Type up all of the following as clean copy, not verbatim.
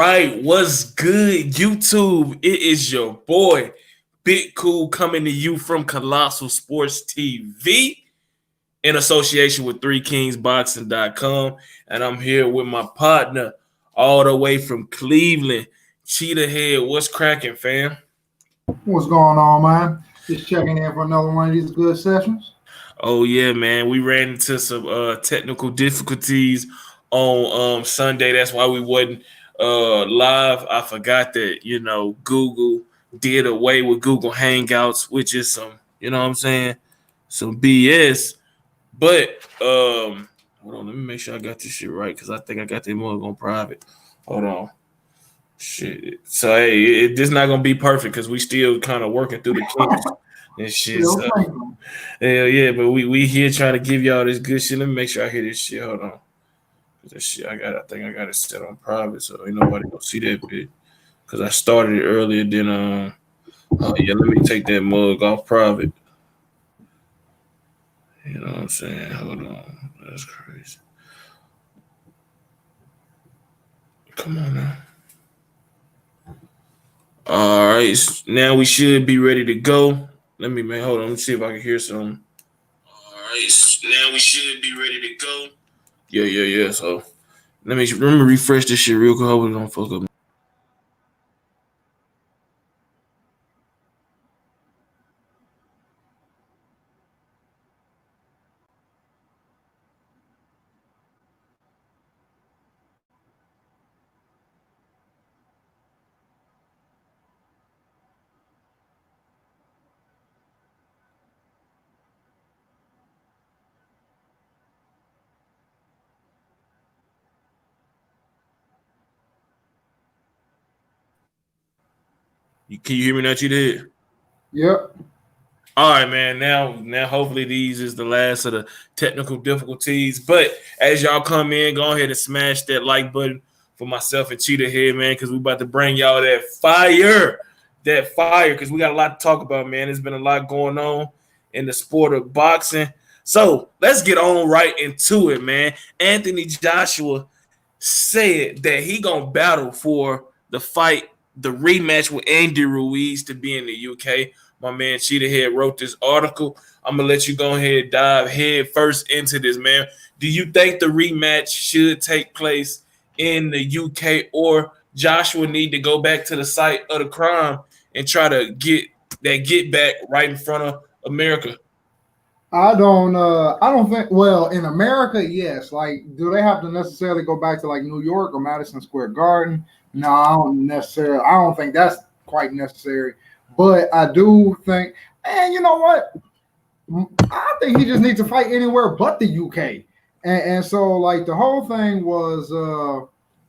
Right, what's good, YouTube? It is your boy, Big Cool, coming to you from Colossal Sports TV in association with 3kingsboxing.com. And I'm here with my partner all the way from Cleveland, Cheetah Head. What's cracking, fam? What's going on, man? Just checking in for another one of these good sessions. Oh, yeah, man. We ran into some technical difficulties on Sunday. That's why we wasn't live. I forgot that, Google did away with Google Hangouts, which is some, you know what I'm saying, some BS. But hold on, let me make sure I got this shit right because I think I got the mug on private. Hold on. Shit. So hey, this not gonna be perfect because we still kind of working through the kinks and shit. So, hell yeah, but we here trying to give y'all this good shit. Let me make sure I hear this shit. Hold on. This shit I think I got it set on private, so ain't nobody gonna see that bit. Cause I started it earlier than yeah, let me take that mug off private. You know what I'm saying? Hold on. That's crazy. Come on now. All right. Now we should be ready to go. Hold on. Let me see if I can hear some. All right. Now we should be ready to go. Yeah. So let me refresh this shit real quick. Hope we don't fuck up. Can you hear me now, you did? Yep. All right, man. Now, hopefully these is the last of the technical difficulties. But as y'all come in, go ahead and smash that like button for myself and Cheetah Head, man, because we about to bring y'all that fire, because we got a lot to talk about, man. There's been a lot going on in the sport of boxing. So let's get on right into it, man. Anthony Joshua said that he gonna battle for the fight, the rematch with Andy Ruiz to be in the UK. My man Cheetah Head wrote this article. I'm gonna let you go ahead and dive head first into this, man. Do you think the rematch should take place in the UK, or Joshua need to go back to the site of the crime and try to get back right in front of America? I don't think. Well, in America, yes. Like, do they have to necessarily go back to like New York or Madison Square Garden? No, I don't necessarily. I don't think that's quite necessary. But I do think, and you know what? I think he just needs to fight anywhere but the UK. And so, like, the whole thing was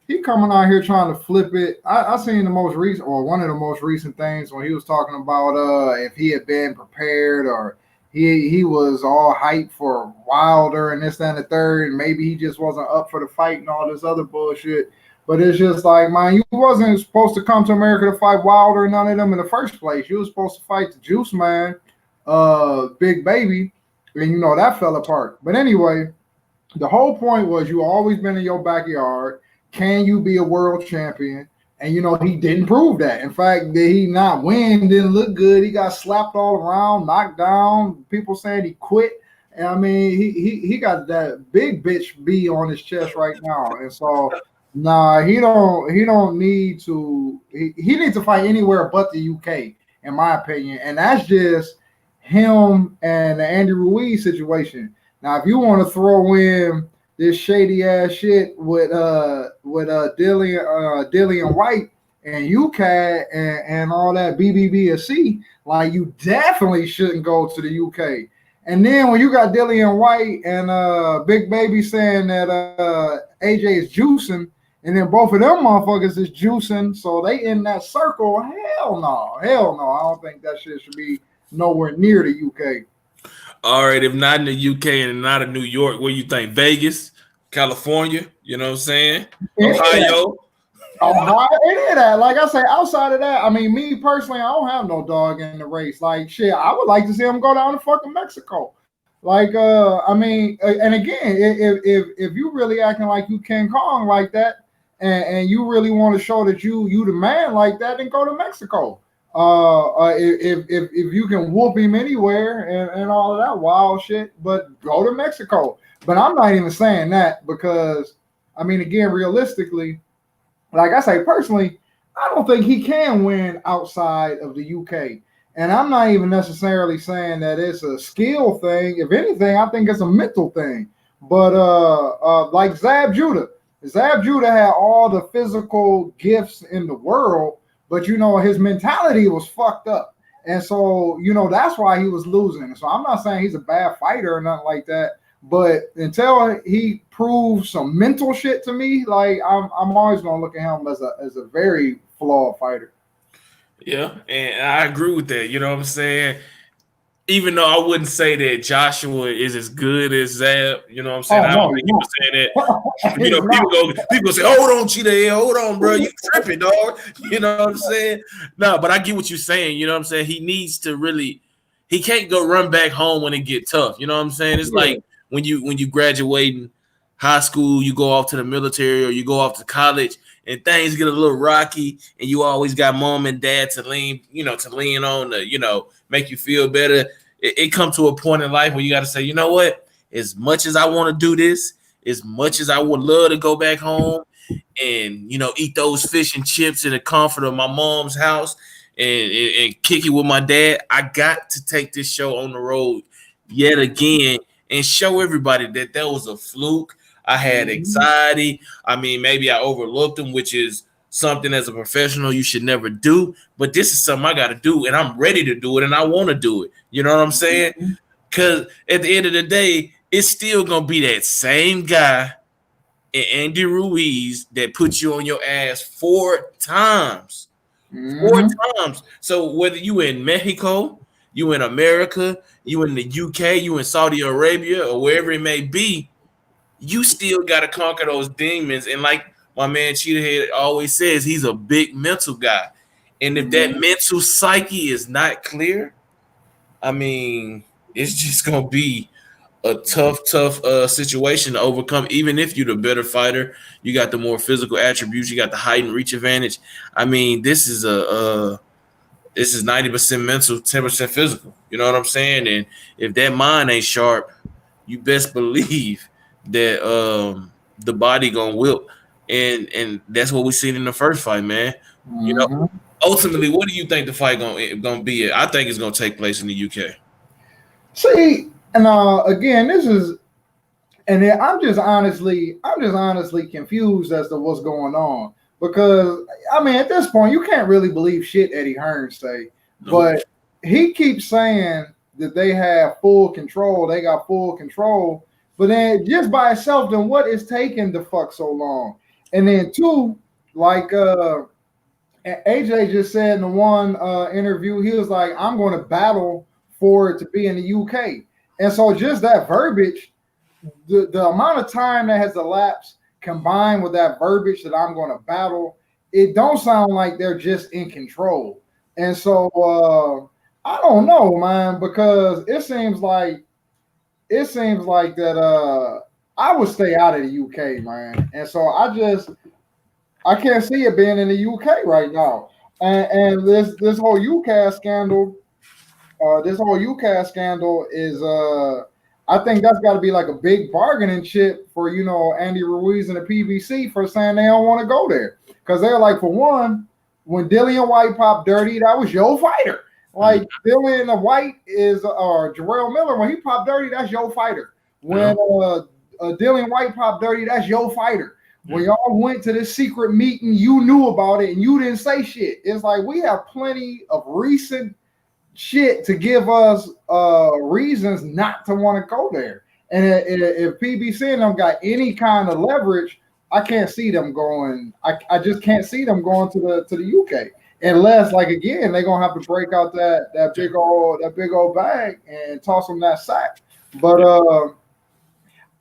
he coming out here trying to flip it. I seen the most recent, or one of the most recent things when he was talking about if he had been prepared, or he was all hyped for Wilder and this, that, and the third, and maybe he just wasn't up for the fight and all this other bullshit. But it's just like, man, you wasn't supposed to come to America to fight Wilder and none of them in the first place. You was supposed to fight the Juice Man, Big Baby, and that fell apart. But anyway, the whole point was you always been in your backyard. Can you be a world champion? And he didn't prove that. In fact, did he not win? Didn't look good. He got slapped all around, knocked down. People saying he quit. And I mean, he got that big bitch B on his chest right now. And so, nah, he don't need to. He needs to fight anywhere but the UK, in my opinion. And that's just him and the Andy Ruiz situation. Now, if you want to throw in this shady ass shit with Dillian White and UCAD and all that BBBSC, like, you definitely shouldn't go to the UK. And then when you got Dillian White and Big Baby saying that AJ is juicing, and then both of them motherfuckers is juicing, so they in that circle, hell no. I don't think that shit should be nowhere near the UK. All right, if not in the UK and not in New York, what do you think? Vegas, California, you know what I'm saying? Ohio. Any of that. Like I say, outside of that, I mean, me personally, I don't have no dog in the race. Like, shit, I would like to see him go down to fucking Mexico. Like, I mean, and again, if you really acting like you King Kong like that, and you really want to show that you the man like that, then go to Mexico. If you can whoop him anywhere and all of that wild shit, but go to Mexico. But I'm not even saying that because, I mean, again, realistically, like I say, personally, I don't think he can win outside of the UK. And I'm not even necessarily saying that it's a skill thing. If anything, I think it's a mental thing. But like Zab Judah had all the physical gifts in the world, but his mentality was fucked up. And so, that's why he was losing. So I'm not saying he's a bad fighter or nothing like that. But until he proves some mental shit to me, like I'm always gonna look at him as a very flawed fighter. Yeah, and I agree with that. You know what I'm saying? Even though I wouldn't say that Joshua is as good as Zab, you know what I'm saying? I don't think people say that. People say, "Hold on, Cheetah, hold on, bro, you tripping, dog." You know what I'm saying? No, but I get what you're saying. You know what I'm saying? He needs to really. He can't go run back home when it get tough. You know what I'm saying? It's like when you graduating high school, you go off to the military or you go off to college, and things get a little rocky, and you always got mom and dad to lean on to, make you feel better. It comes to a point in life where you got to say, you know what? As much as I want to do this, as much as I would love to go back home and, eat those fish and chips in the comfort of my mom's house and kick it with my dad, I got to take this show on the road yet again and show everybody that was a fluke. I had anxiety. I mean, maybe I overlooked them, which is something as a professional you should never do. But this is something I got to do, and I'm ready to do it, and I want to do it. You know what I'm saying? Because at the end of the day, it's still going to be that same guy and Andy Ruiz that put you on your ass 4 times. 4 times. So whether you in Mexico, you in America, you in the UK, you in Saudi Arabia, or wherever it may be, you still got to conquer those demons. And like my man Cheetahhead always says, he's a big mental guy. And if that mental psyche is not clear, I mean, it's just going to be a tough situation to overcome. Even if you're the better fighter, you got the more physical attributes, you got the height and reach advantage. I mean, this is 90% mental, 10% physical. You know what I'm saying? And if that mind ain't sharp, you best believe that the body gonna wilt. And that's what we seen in the first fight, man. Ultimately, what do you think the fight gonna be? I think it's gonna take place in the UK. See, and again, this is, and I'm just honestly confused as to what's going on, because I mean, at this point, you can't really believe shit Eddie Hearn say, but he keeps saying that they have full control, they got full control, but then just by itself, then what is taking the fuck so long? And then two, like AJ just said in the one interview, he was like, I'm going to battle for it to be in the UK. And so just that verbiage, the amount of time that has elapsed combined with that verbiage that I'm going to battle, it don't sound like they're just in control. And so I don't know, man, because it seems like that I would stay out of the UK, man. And so I can't see it being in the UK right now. And this whole UCAS scandal, is I think that's got to be like a big bargaining chip for Andy Ruiz and the PBC for saying they don't want to go there, because they're like, for one, when Dillian White popped dirty, that was your fighter. Like Dillian White or Jarrell Miller, when he popped dirty, that's your fighter. When Dillian White popped dirty, that's your fighter. When y'all went to this secret meeting, you knew about it and you didn't say shit. It's like we have plenty of recent shit to give us reasons not to want to go there. And if PBC and them got any kind of leverage, I can't see them going. I just can't see them going to the UK. Unless, like, again, they're gonna have to break out that big old bag and toss them that sack. But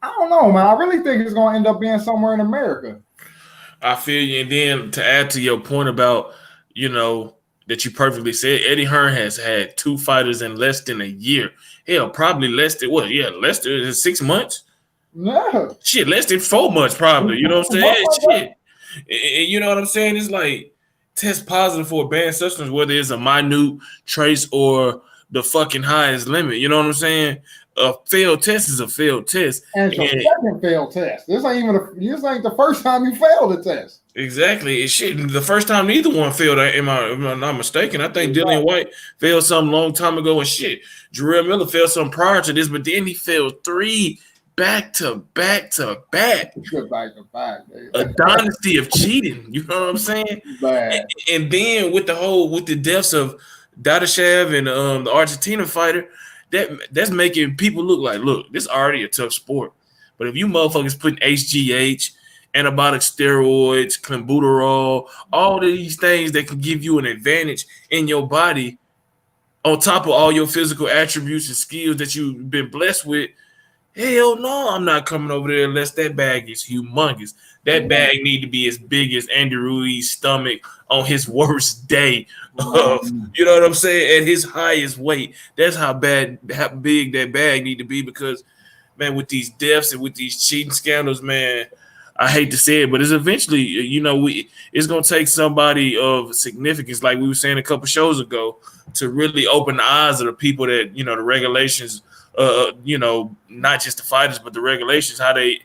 I don't know, man. I really think it's gonna end up being somewhere in America. I feel you. And then to add to your point about, that you perfectly said, Eddie Hearn has had 2 fighters in less than a year. Hell, probably less than 6 months. Yeah. Shit, less than 4 months, probably. You know what I'm saying? Shit. You know what I'm saying? It's like test positive for a banned substance, whether it's a minute trace or the fucking highest limit. You know what I'm saying? A failed test is a failed test. And it's your second failed test. This ain't the first time you failed a test. Exactly. It shit. The first time neither one failed, am I not mistaken? I think Dillian White failed something a long time ago and shit. Jarrell Miller failed something prior to this, but then he failed 3 back to back. Back to back. A dynasty of cheating. You know what I'm saying? And then with the deaths of Dadashev and the Argentina fighter, that's making people look, this is already a tough sport. But if you motherfuckers putting HGH, anabolic steroids, clenbuterol, all of these things that can give you an advantage in your body on top of all your physical attributes and skills that you've been blessed with, hell no, I'm not coming over there unless that bag is humongous. That bag need to be as big as Andy Ruiz's stomach on his worst day. You know what I'm saying? At his highest weight. That's how big that bag need to be because, man, with these deaths and with these cheating scandals, man, I hate to say it, but it's eventually, it's going to take somebody of significance, like we were saying a couple shows ago, to really open the eyes of the people that, the regulations, not just the fighters, but the regulations, how they,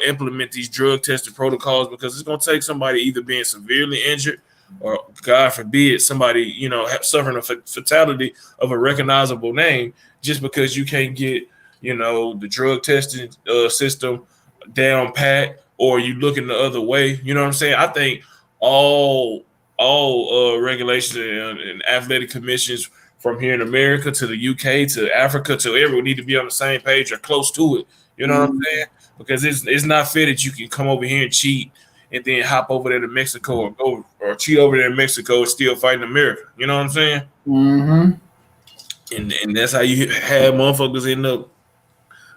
implement these drug testing protocols, because it's going to take somebody either being severely injured or, God forbid, somebody, suffering a fatality of a recognizable name just because you can't get, the drug testing system down pat, or you looking the other way. You know what I'm saying? I think all regulations and athletic commissions from here in America to the UK to Africa to everyone need to be on the same page or close to it. You know what I'm saying? Because it's not fair that you can come over here and cheat and then hop over there to Mexico or cheat over there in Mexico and still fight in America. You know what I'm saying? And that's how you have motherfuckers end up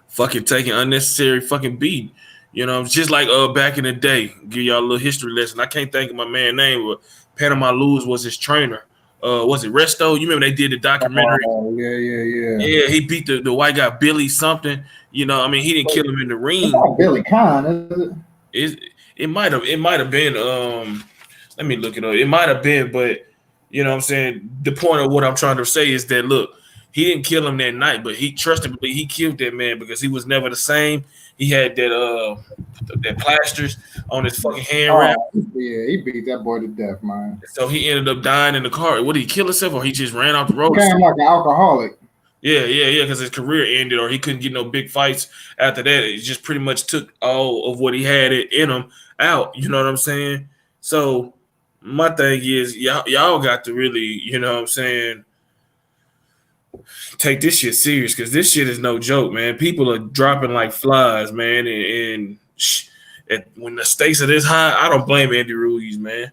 fucking taking unnecessary fucking beat. Just like back in the day, give y'all a little history lesson. I can't think of my man's name, but Panama Luz was his trainer. Was it Resto? You remember they did the documentary? Oh, yeah. Yeah, he beat the white guy Billy something. He didn't kill him in the ring. Billy Khan, is it? It might have been. Let me look it up. It might have been, but you know what I'm saying? The point of what I'm trying to say is that look, he didn't kill him that night, but he trustably he killed that man because he was never the same. He had that plasters on his fucking hand wrap. Yeah, he beat that boy to death, man. So he ended up dying in the car. What, did he kill himself or he just ran off the road? He became like an alcoholic. Yeah, because his career ended or he couldn't get no big fights after that. It just pretty much took all of what he had in him out. You know what I'm saying? So my thing is y'all got to really, you know what I'm saying, take this shit serious because this shit is no joke, man. People are dropping like flies, man. And when the stakes are this high, I don't blame Andy Ruiz, man.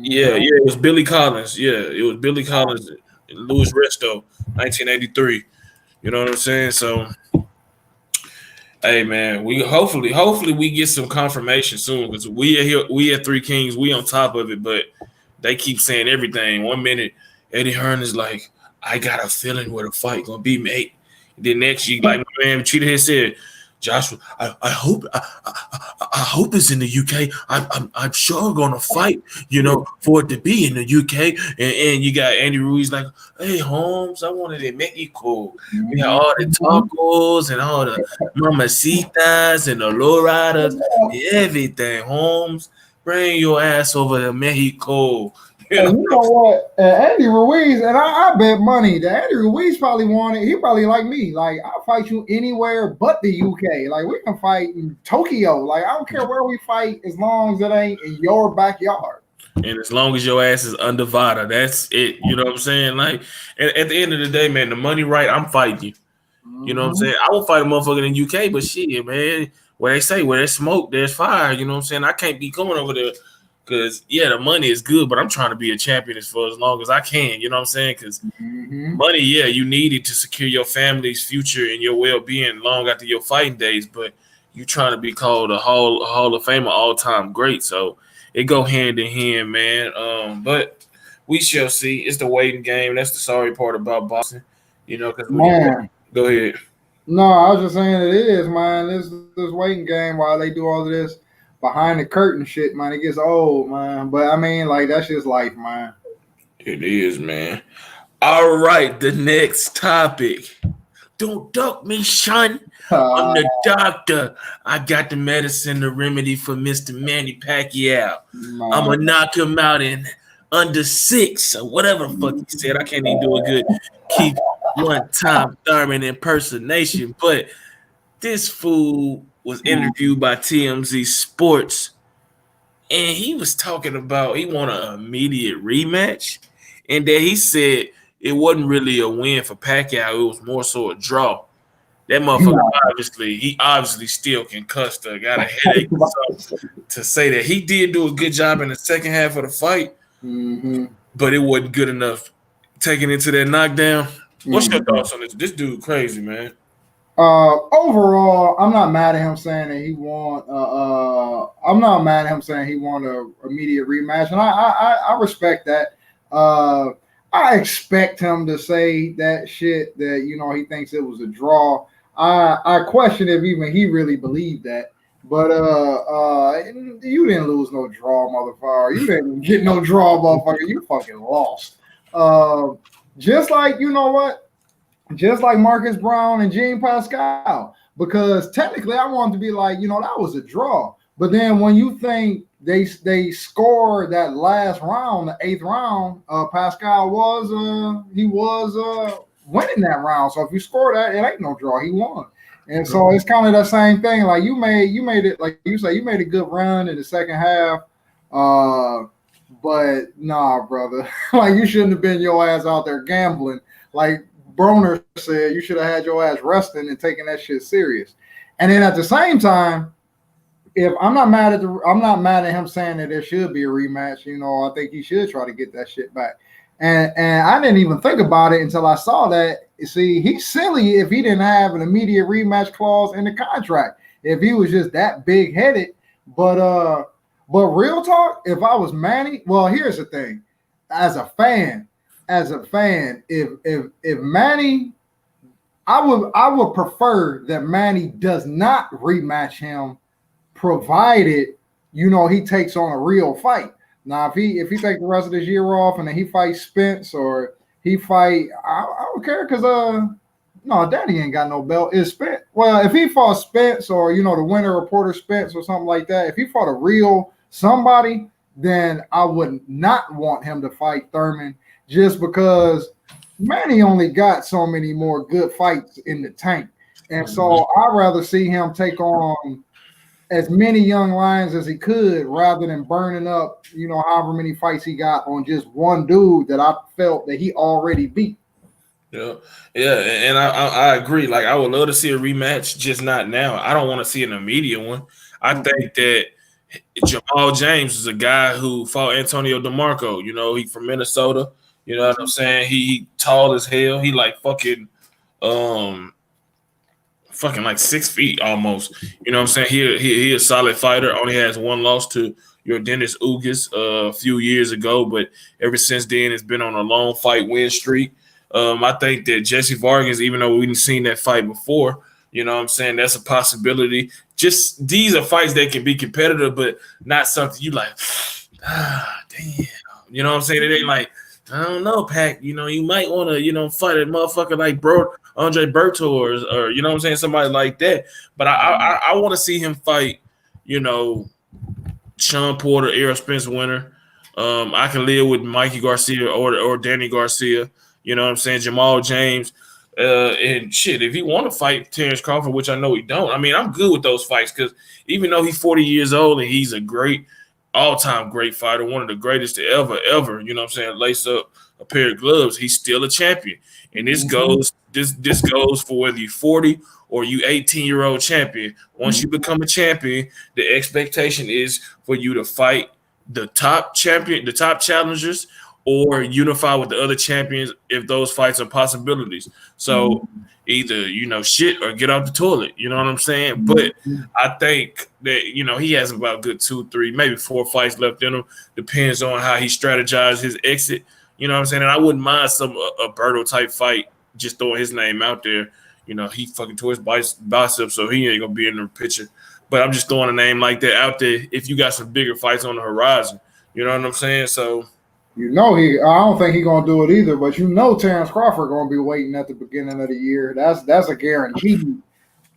Yeah, it was Billy Collins. Yeah, it was Billy Collins and Louis Resto, 1983. You know what I'm saying? So, hey, man, we hopefully we get some confirmation soon because we at Three Kings, we on top of it, but they keep saying everything. 1 minute, Eddie Hearn is like, I got a feeling where the fight gonna be, mate. And then next year, like my man Cheetah had said, Joshua, I hope it's in the UK. I'm sure gonna fight, for it to be in the UK. And you got Andy Ruiz like, hey Holmes, I wanted in Mexico. We got all the tacos and all the mamacitas and the lowriders, everything. Holmes, bring your ass over to Mexico. And you know what? Andy Ruiz, and I bet money that Andy Ruiz probably wanted, he probably like me. Like, I'll fight you anywhere but the UK. Like, we can fight in Tokyo. Like, I don't care where we fight as long as it ain't in your backyard. And as long as your ass is undivided, that's it. You know what I'm saying? Like, at the end of the day, man, the money right, I'm fighting you. You know what I'm saying? I will fight a motherfucker in the UK, but shit, man, where they say, where there's smoke, there's fire. You know what I'm saying? I can't be going over there. Because, the money is good, but I'm trying to be a champion for as long as I can. You know what I'm saying? Because money, you need it to secure your family's future and your well-being long after your fighting days. But you trying to be called a Hall of Famer, all-time great. So it go hand in hand, man. But we shall see. It's the waiting game. That's the sorry part about boxing. Because go ahead. No, I was just saying it is, man. This waiting game while they do all of this. behind the curtain shit, man, it gets old, man. But I mean, like that's just life, man. It is, man. All right, the next topic. Don't duck me, son. I'm Uh, the doctor. I got the medicine, the remedy for Mr. Manny Pacquiao. I'm man. going to knock him out in under 6 or whatever the fuck he said. I can't even do a good keep one-time Thurman impersonation. But this fool was interviewed by TMZ Sports, and he was talking about he want an immediate rematch, and that he said it wasn't really a win for Pacquiao. It was more so a draw. That motherfucker obviously still concussed or got a headache or something to say that he did do a good job in the second half of the fight, but it wasn't good enough taking it to that knockdown. What's your thoughts on this? This dude crazy, man. Overall, I'm not mad at him saying that he won. I'm not mad at him saying he won an immediate rematch, and I respect that. I expect him to say that shit that he thinks it was a draw. I question if even he really believed that. But you didn't lose no draw, motherfucker. You didn't get no draw, motherfucker. You fucking lost. Just like just like Marcus Brown and Jean Pascal, because technically I wanted to be like, that was a draw. But then when you think they scored that last round, the 8th round, Pascal was winning that round. So if you score that, it ain't no draw. He won. And so it's kind of the same thing. Like you made it, like you say, you made a good run in the second half. But nah, brother, like you shouldn't have been your ass out there gambling. Like Broner said, you should have had your ass resting and taking that shit serious. And then at the same time, if I'm not mad at him saying that there should be a rematch. I think he should try to get that shit back. And I didn't even think about it until I saw that. See, he's silly if he didn't have an immediate rematch clause in the contract. If he was just that big headed, but real talk, if I was Manny, well, here's the thing. As a fan, if Manny, I would prefer that Manny does not rematch him, provided he takes on a real fight. Now, if he takes the rest of this year off and then he fights Spence or he fight, I don't care because no, Danny ain't got no belt. It's Spence. Well, if he fought Spence or the winner of Porter Spence or something like that, if he fought a real somebody, then I would not want him to fight Thurman. Just because Manny only got so many more good fights in the tank. And so I'd rather see him take on as many young lions as he could rather than burning up, however many fights he got on just one dude that I felt that he already beat. Yeah, and I agree. Like, I would love to see a rematch, just not now. I don't want to see an immediate one. I think that Jamal James is a guy who fought Antonio DeMarco. He from Minnesota. You know what I'm saying? He tall as hell. He like fucking like 6 feet almost. You know what I'm saying? He a solid fighter. Only has one loss to your Dennis Ugas a few years ago, but ever since then it's been on a long fight win streak. I think that Jesse Vargas, even though we didn't seen that fight before, you know what I'm saying, that's a possibility. Just these are fights that can be competitive, but not something you like, damn. You know what I'm saying? It ain't like, I don't know, Pac. You might want to, fight a motherfucker like Andre Berto or you know what I'm saying, somebody like that. But I want to see him fight, Sean Porter, Errol Spence winner. I can live with Mikey Garcia or Danny Garcia. You know what I'm saying? Jamal James. And shit, if he want to fight Terrence Crawford, which I know he don't, I mean, I'm good with those fights because even though he's 40 years old and he's a great all-time great fighter, one of the greatest to ever, you know what I'm saying, lace up a pair of gloves, he's still a champion. And this goes for whether you're 40 or you 18-year-old champion. Once you become a champion, the expectation is for you to fight the top champion, the top challengers, or unify with the other champions if those fights are possibilities. So either, shit or get off the toilet. You know what I'm saying? But I think that, he has about good 2, 3, maybe 4 fights left in him. Depends on how he strategized his exit. You know what I'm saying? And I wouldn't mind a Berto type fight, just throwing his name out there. He fucking tore his biceps, so he ain't going to be in the picture. But I'm just throwing a name like that out there if you got some bigger fights on the horizon. You know what I'm saying? So I don't think he's gonna do it either, but Terrence Crawford gonna be waiting at the beginning of the year. That's a guarantee.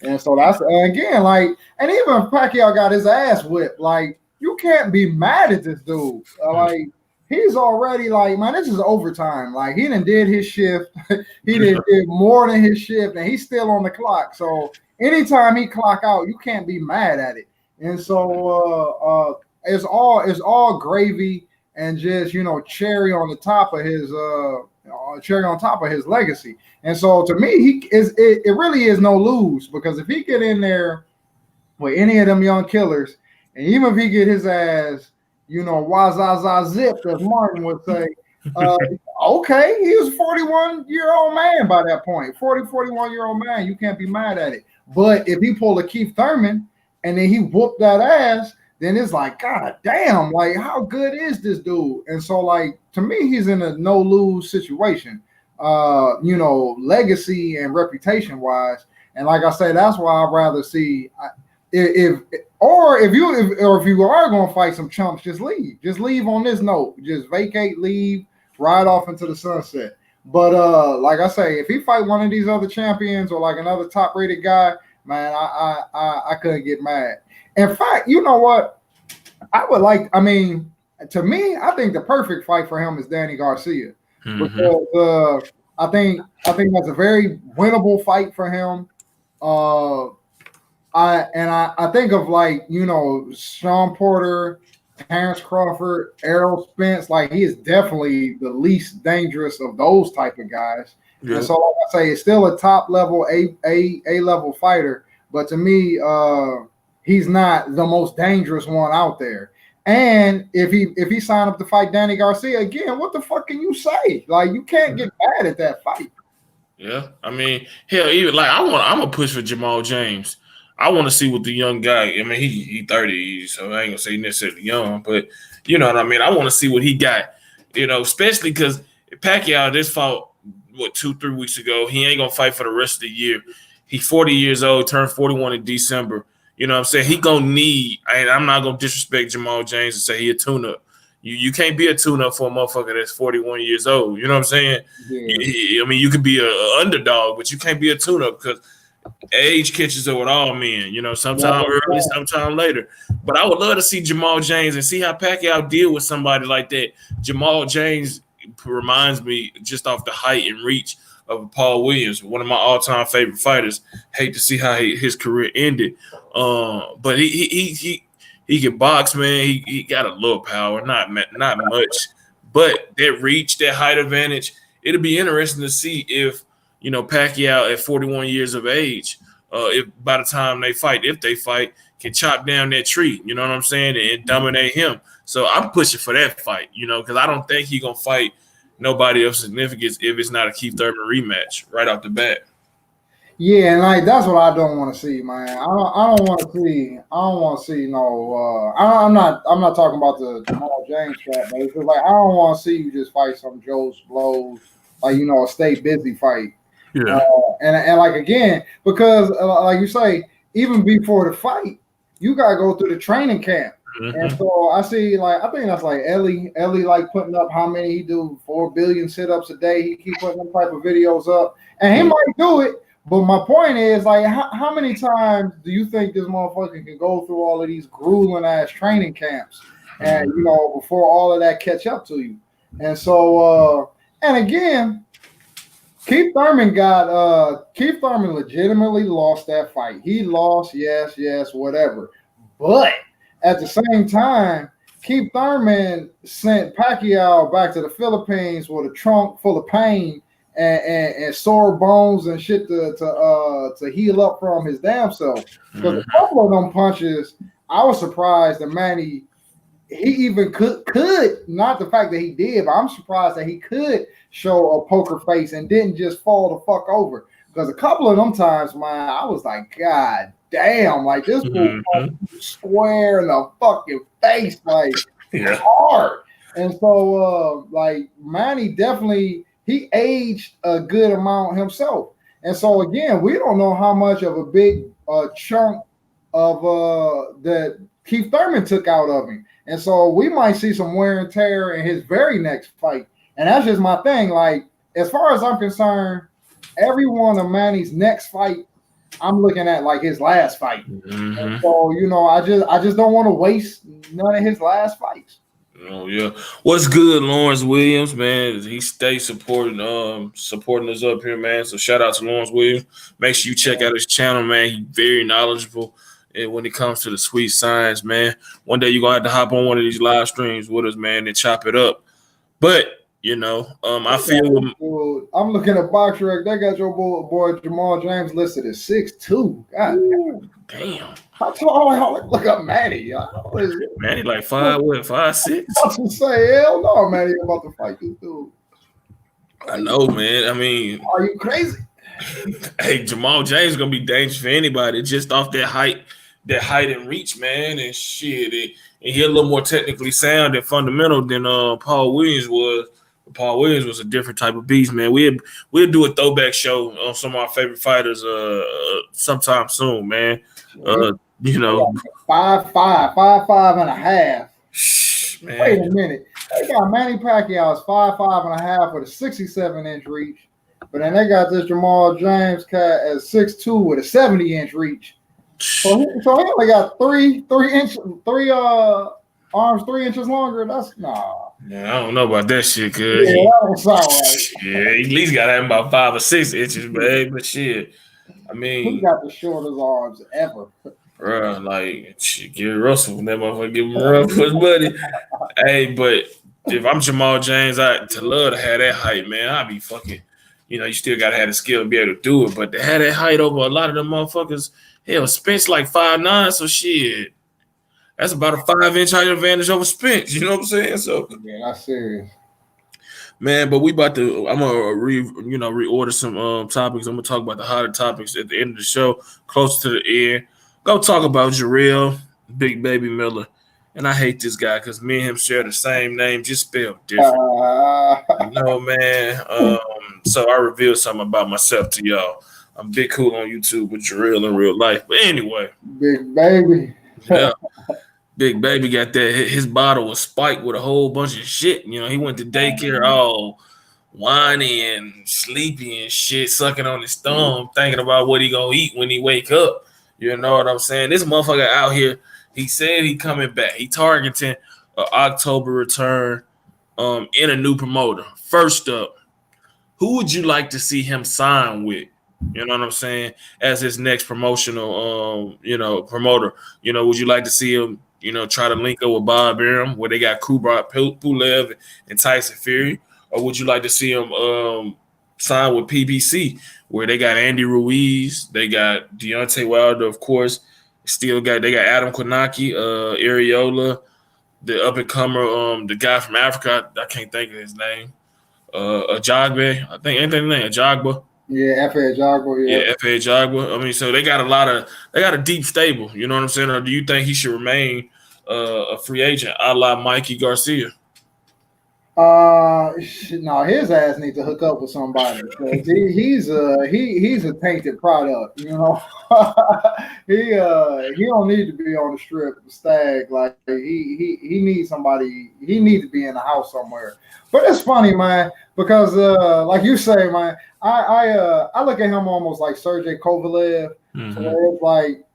And so that's again, like, and even if Pacquiao got his ass whipped, like, you can't be mad at this dude. Like, he's already like, man, this is overtime. Like, he done did his shift. He did more than his shift, and he's still on the clock. So anytime he clock out, you can't be mad at it. And so it's all gravy and just, cherry on top of his legacy. And so to me, it really is no lose, because if he get in there with any of them young killers, and even if he get his ass, wazaza zipped, as Martin would say, okay, he was a 41-year-old man by that point. 41-year-old man, you can't be mad at it. But if he pulled a Keith Thurman and then he whooped that ass, then it's like, God damn, like, how good is this dude? And so, like, to me, he's in a no-lose situation, legacy and reputation wise. And like I say, that's why I'd rather see if you are going to fight some chumps, just leave. Just leave on this note. Just vacate, leave, ride off into the sunset. But like I say, if he fight one of these other champions or like another top-rated guy, man, I couldn't get mad. In fact, you know what? To me, I think the perfect fight for him is Danny Garcia. Because I think that's a very winnable fight for him. I think of, like, Sean Porter, Terrence Crawford, Errol Spence. Like, he is definitely the least dangerous of those type of guys. Yeah. And so, like I say, it's still a top level A level fighter, but to me, he's not the most dangerous one out there. And if he signed up to fight Danny Garcia again, what the fuck can you say? Like, you can't get mad at that fight. Yeah, I mean, hell, even like I'm gonna push for Jamal James. I want to see what the young guy. I mean, he 30, so I ain't gonna say necessarily young, but you know what I mean. I want to see what he got. Especially because Pacquiao just fought 2-3 weeks ago. He ain't gonna fight for the rest of the year. He's 40 years old, turned 41 in December. You know what I'm saying? He gonna need, and I'm not gonna disrespect Jamal James and say he a tune-up. You can't be a tune-up for a motherfucker that's 41 years old. You know what I'm saying? Yeah. I mean, you could be an underdog, but you can't be a tune-up because age catches up with all men. Sometime early, sometime later. But I would love to see Jamal James and see how Pacquiao deal with somebody like that. Jamal James reminds me, just off the height and reach, of Paul Williams, one of my all-time favorite fighters. Hate to see how his career ended. But he can box, man. He got a little power, not much, but that reach, that height advantage. It'll be interesting to see if Pacquiao at 41 years of age, if by the time if they fight, can chop down that tree. You know what I'm saying, and dominate him. So I'm pushing for that fight. Because I don't think he's gonna fight nobody of significance if it's not a Keith Thurman rematch right off the bat. Yeah, and like that's what I don't want to see, man. I don't want to see no. I'm not talking about the Jamal James fight, but it's just like I don't want to see you just fight some Joe's blows, like a stay busy fight. Yeah. And like again, because like you say, even before the fight, you gotta go through the training camp. Mm-hmm. And so I think that's like Ellie like putting up how many he do 4 billion sit-ups a day. He keep putting them type of videos up, and he might do it. But my point is, like, how many times do you think this motherfucker can go through all of these grueling ass training camps, and before all of that catch up to you? And so, and again, Keith Thurman legitimately lost that fight. He lost, yes, whatever, but at the same time, Keith Thurman sent Pacquiao back to the Philippines with a trunk full of pain and sore bones and shit to heal up from his damn self. Because a couple of them punches, I was surprised that Manny, he even could not the fact that he did, but I'm surprised that he could show a poker face and didn't just fall the fuck over. Because a couple of them times, man, I was like, God damn, like this fool square in the fucking face, like hard. And so like Manny definitely, he aged a good amount himself. And so again, we don't know how much of a big chunk that Keith Thurman took out of him. And so we might see some wear and tear in his very next fight. And that's just my thing. Like, as far as I'm concerned, every one of Manny's next fight, I'm looking at like his last fight. Mm-hmm. So, I just don't want to waste none of his last fights. Oh yeah, what's good, Lawrence Williams, man? He stays supporting us up here, man. So shout out to Lawrence Williams. Make sure you check out his channel, man. He's very knowledgeable when it comes to the sweet science, man. One day you're gonna have to hop on one of these live streams with us, man, and chop it up. But I feel I'm looking at BoxRec. They got your boy Jamal James listed as 6'2". God damn. How tall y'all look up Manny? Manny like 5'6". I was to say, hell no, Manny about to fight this dude. I know, man. I mean, are you crazy? Hey, Jamal James is gonna be dangerous for anybody just off that height and reach, man, and shit. And he a little more technically sound and fundamental than Paul Williams was. Paul Williams was a different type of beast, man. We'll do a throwback show on some of our favorite fighters sometime soon, man. 5'5", 5'5" and a half. Man. Wait a minute. They got Manny Pacquiao as 5'5" and a half with a 67-inch reach. But then they got this Jamal James cat as 6'2" with a 70-inch reach. So he only got three arms 3 inches longer. That's nah. Yeah, I don't know about that shit, cuz. Yeah, that don't sound right. Yeah, he at least got him about 5 or 6 inches, man. But shit, I mean, he got the shortest arms ever. Bro, like shit, Gary Russell, that motherfucker give him a run for his money. Hey, but if I'm Jamal James, to love to have that height, man, I'd be fucking. You still gotta have the skill to be able to do it, but to have that height over a lot of them motherfuckers, hell, Spence like 5'9", so shit. That's about a 5-inch height advantage over Spence. You know what I'm saying? So yeah, that's serious, man. But we about to. I'm gonna reorder some topics. I'm gonna talk about the hotter topics at the end of the show, close to the end. Go talk about Jarrell, Big Baby Miller, and I hate this guy because me and him share the same name, just spelled different. Man. So I revealed something about myself to y'all. I'm Big Cool on YouTube with Jarrell in real life. But anyway, Big Baby. Yeah. Big Baby got that. His bottle was spiked with a whole bunch of shit. He went to daycare all whiny and sleepy and shit, sucking on his thumb, thinking about what he gonna eat when he wake up. You know what I'm saying? This motherfucker out here, he said he coming back. He targeting an October return in a new promoter. First up, who would you like to see him sign with? You know what I'm saying? As his next promotional, promoter. Would you like to see him, try to link up with Bob Arum, where they got Kubrat Pulev and Tyson Fury? Or would you like to see him sign with PBC, where they got Andy Ruiz, they got Deontay Wilder, of course. They got Adam Konaki, Areola, the up-and-comer, the guy from Africa, I can't think of his name. Ajagba, I think, ain't that his name? Ajagba. Yeah, F.A. Ajagba. Yeah, F.A. Ajagba. I mean, so they got a deep stable. You know what I'm saying? Or do you think he should remain a free agent, a la Mikey Garcia? No, his ass needs to hook up with somebody. He's a tainted product. He don't need to be on the strip stag. Like he needs somebody. He needs to be in the house somewhere. But it's funny, man, because like you say, man, I look at him almost like Sergey Kovalev. Mm-hmm. So it's like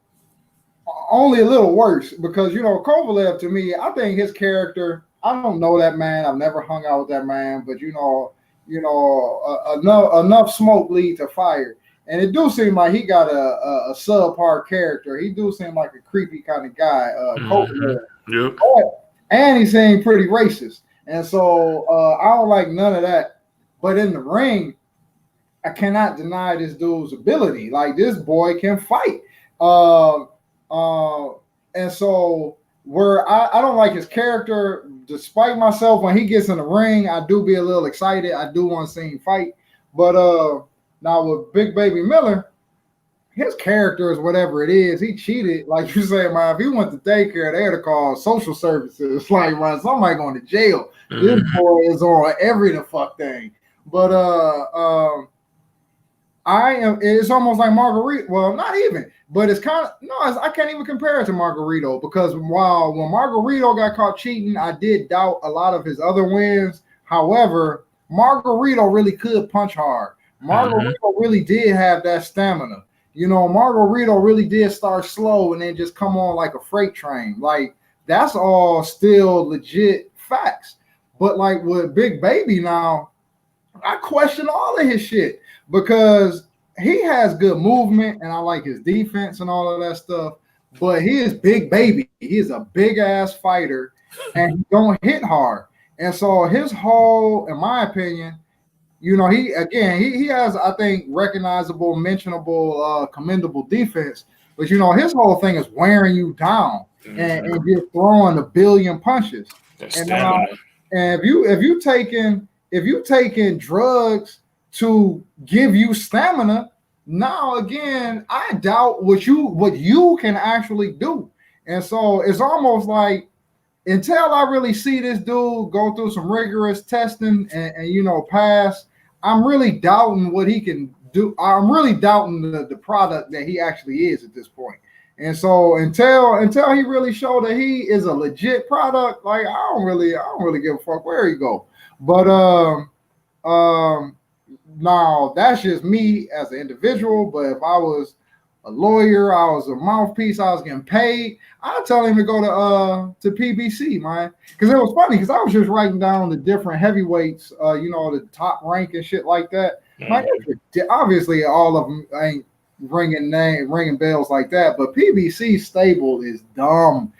only a little worse because Kovalev, to me, I think his character. I don't know that man. I've never hung out with that man, but enough smoke leads to fire, and it do seem like he got a subpar character. He do seem like a creepy kind of guy. Kovalev. Yep. And he seemed pretty racist, and so I don't like none of that. But in the ring, I cannot deny this dude's ability. Like this boy can fight, and so. Where I don't like his character, despite myself, when he gets in the ring, I do be a little excited. I do want to see him fight. But now with Big Baby Miller, his character is whatever it is. He cheated. Like you say, man, if he went to daycare, they'd have called social services. Like, man, somebody going to jail. Mm-hmm. This boy is on every the fuck thing. But It's almost like Margarito. Well, not even, but it's kind of no. I can't even compare it to Margarito because when Margarito got caught cheating, I did doubt a lot of his other wins. However, Margarito really could punch hard. Margarito really did have that stamina. Margarito really did start slow and then just come on like a freight train. Like that's all still legit facts. But like with Big Baby now, I question all of his shit because he has good movement and I like his defense and all of that stuff. But he is Big Baby. He is a big ass fighter and he don't hit hard. And so his whole, in my opinion, he has, I think, recognizable, mentionable, commendable defense. But his whole thing is wearing you down and just throwing a billion punches. And if you taking drugs to give you stamina, now again, I doubt what you can actually do. And so it's almost like until I really see this dude go through some rigorous testing and pass, I'm really doubting what he can do. I'm really doubting the product that he actually is at this point. And so until he really showed that he is a legit product, like I don't really give a fuck where he go. But now that's just me as an individual. But if I was a lawyer, I was a mouthpiece, I was getting paid, I'd tell him to go to PBC, man. Because it was funny because I was just writing down the different heavyweights, the top rank and shit like that. Obviously, all of them ain't ringing bells like that, but PBC stable is dumb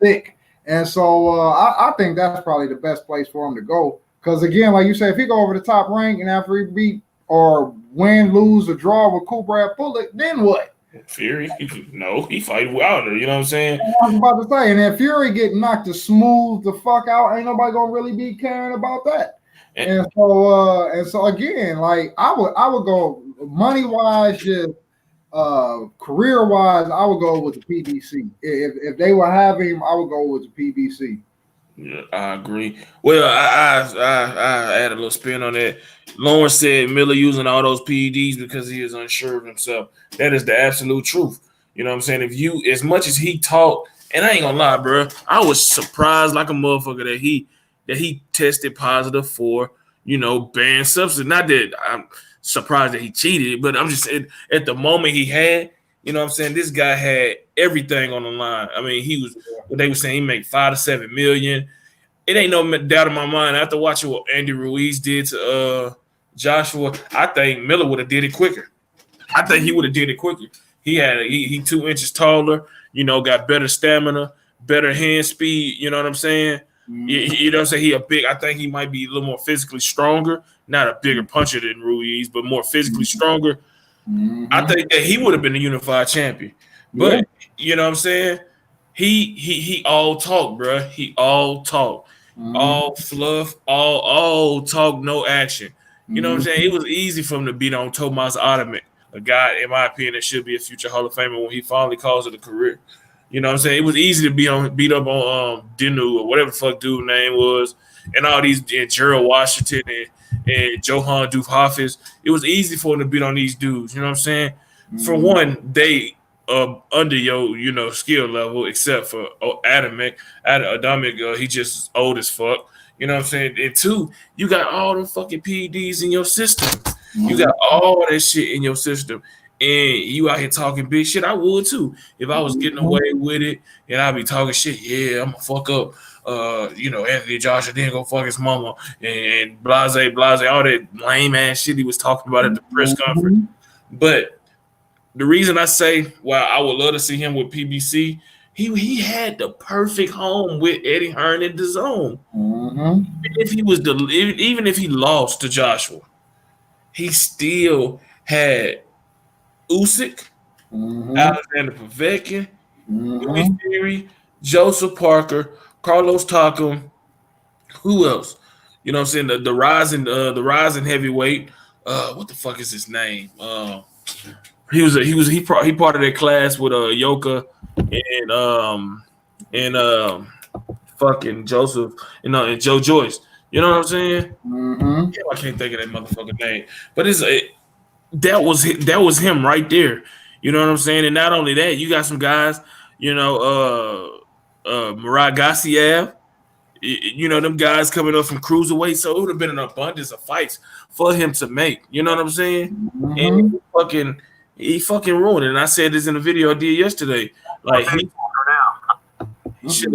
thick, and so I think that's probably the best place for him to go. Because again, like you said, if he go over the top rank and after he beat or win, lose, or draw with Kubrat Bullet, then what? Fury? He fight Wilder. You know what I'm saying? I was about to say, and if Fury get knocked to smooth the fuck out, ain't nobody gonna really be caring about that. And so again, like I would go money wise, just career wise, I would go with the PBC. If they were having him, I would go with the PBC. Yeah, I agree. Well, I add a little spin on that. Lawrence said Miller using all those PEDs because he is unsure of himself. That is the absolute truth. You know what I'm saying? As much as he talked, and I ain't gonna lie, bro, I was surprised like a motherfucker that he tested positive for, banned substance. Not that I'm surprised that he cheated, but I'm just saying at the moment he had, this guy had everything on the line. I mean, they were saying he make $5 to $7 million. It ain't no doubt in my mind. After watching what Andy Ruiz did to Joshua, I think Miller would have did it quicker. I think he would have did it quicker. He 2 inches taller, got better stamina, better hand speed. You know what I'm saying? You know what I'm saying? I think he might be a little more physically stronger, not a bigger puncher than Ruiz, but more physically stronger. I think that he would have been a unified champion. But you know what I'm saying? He all talk, bro. He all talk. All fluff, all talk, no action. You know what I'm saying? It was easy for him to beat on Tomas Ottoman, a guy, in my opinion, that should be a future Hall of Famer when he finally calls it a career. You know what I'm saying? It was easy to beat up on Dinu or whatever the fuck dude's name was, and all these, and Gerald Washington and Johan Dufhafiz. It was easy for him to beat on these dudes. You know what I'm saying? For one, they under your skill level, except for Adamic, he just old as fuck. You know what I'm saying? And two, you got all the fucking PEDs in your system. You got all that shit in your system. And you out here talking big shit. I would too. If I was getting away with it and I'd be talking shit, yeah, I'm gonna fuck up Anthony Joshua, then go fuck his mama and blase, all that lame ass shit he was talking about at the press conference. But the reason I say, I would love to see him with PBC, he had the perfect home with Eddie Hearn in the zone. Even if he lost to Joshua, he still had Usyk, Alexander Povetkin, Luis Fury, Joseph Parker, Carlos Takam. Who else? You know what I'm saying? The rising heavyweight. What the fuck is his name? He part of that class with Yoka and fucking Joseph and Joe Joyce. You know what I'm saying? I can't think of that motherfucking name, but that was him right there. You know what I'm saying? And not only that, you got some guys, Murat Gassiev, them guys coming up from cruiserweight. So it would have been an abundance of fights for him to make. You know what I'm saying? And he fucking ruined it. And I said this in the video I did yesterday. Like he should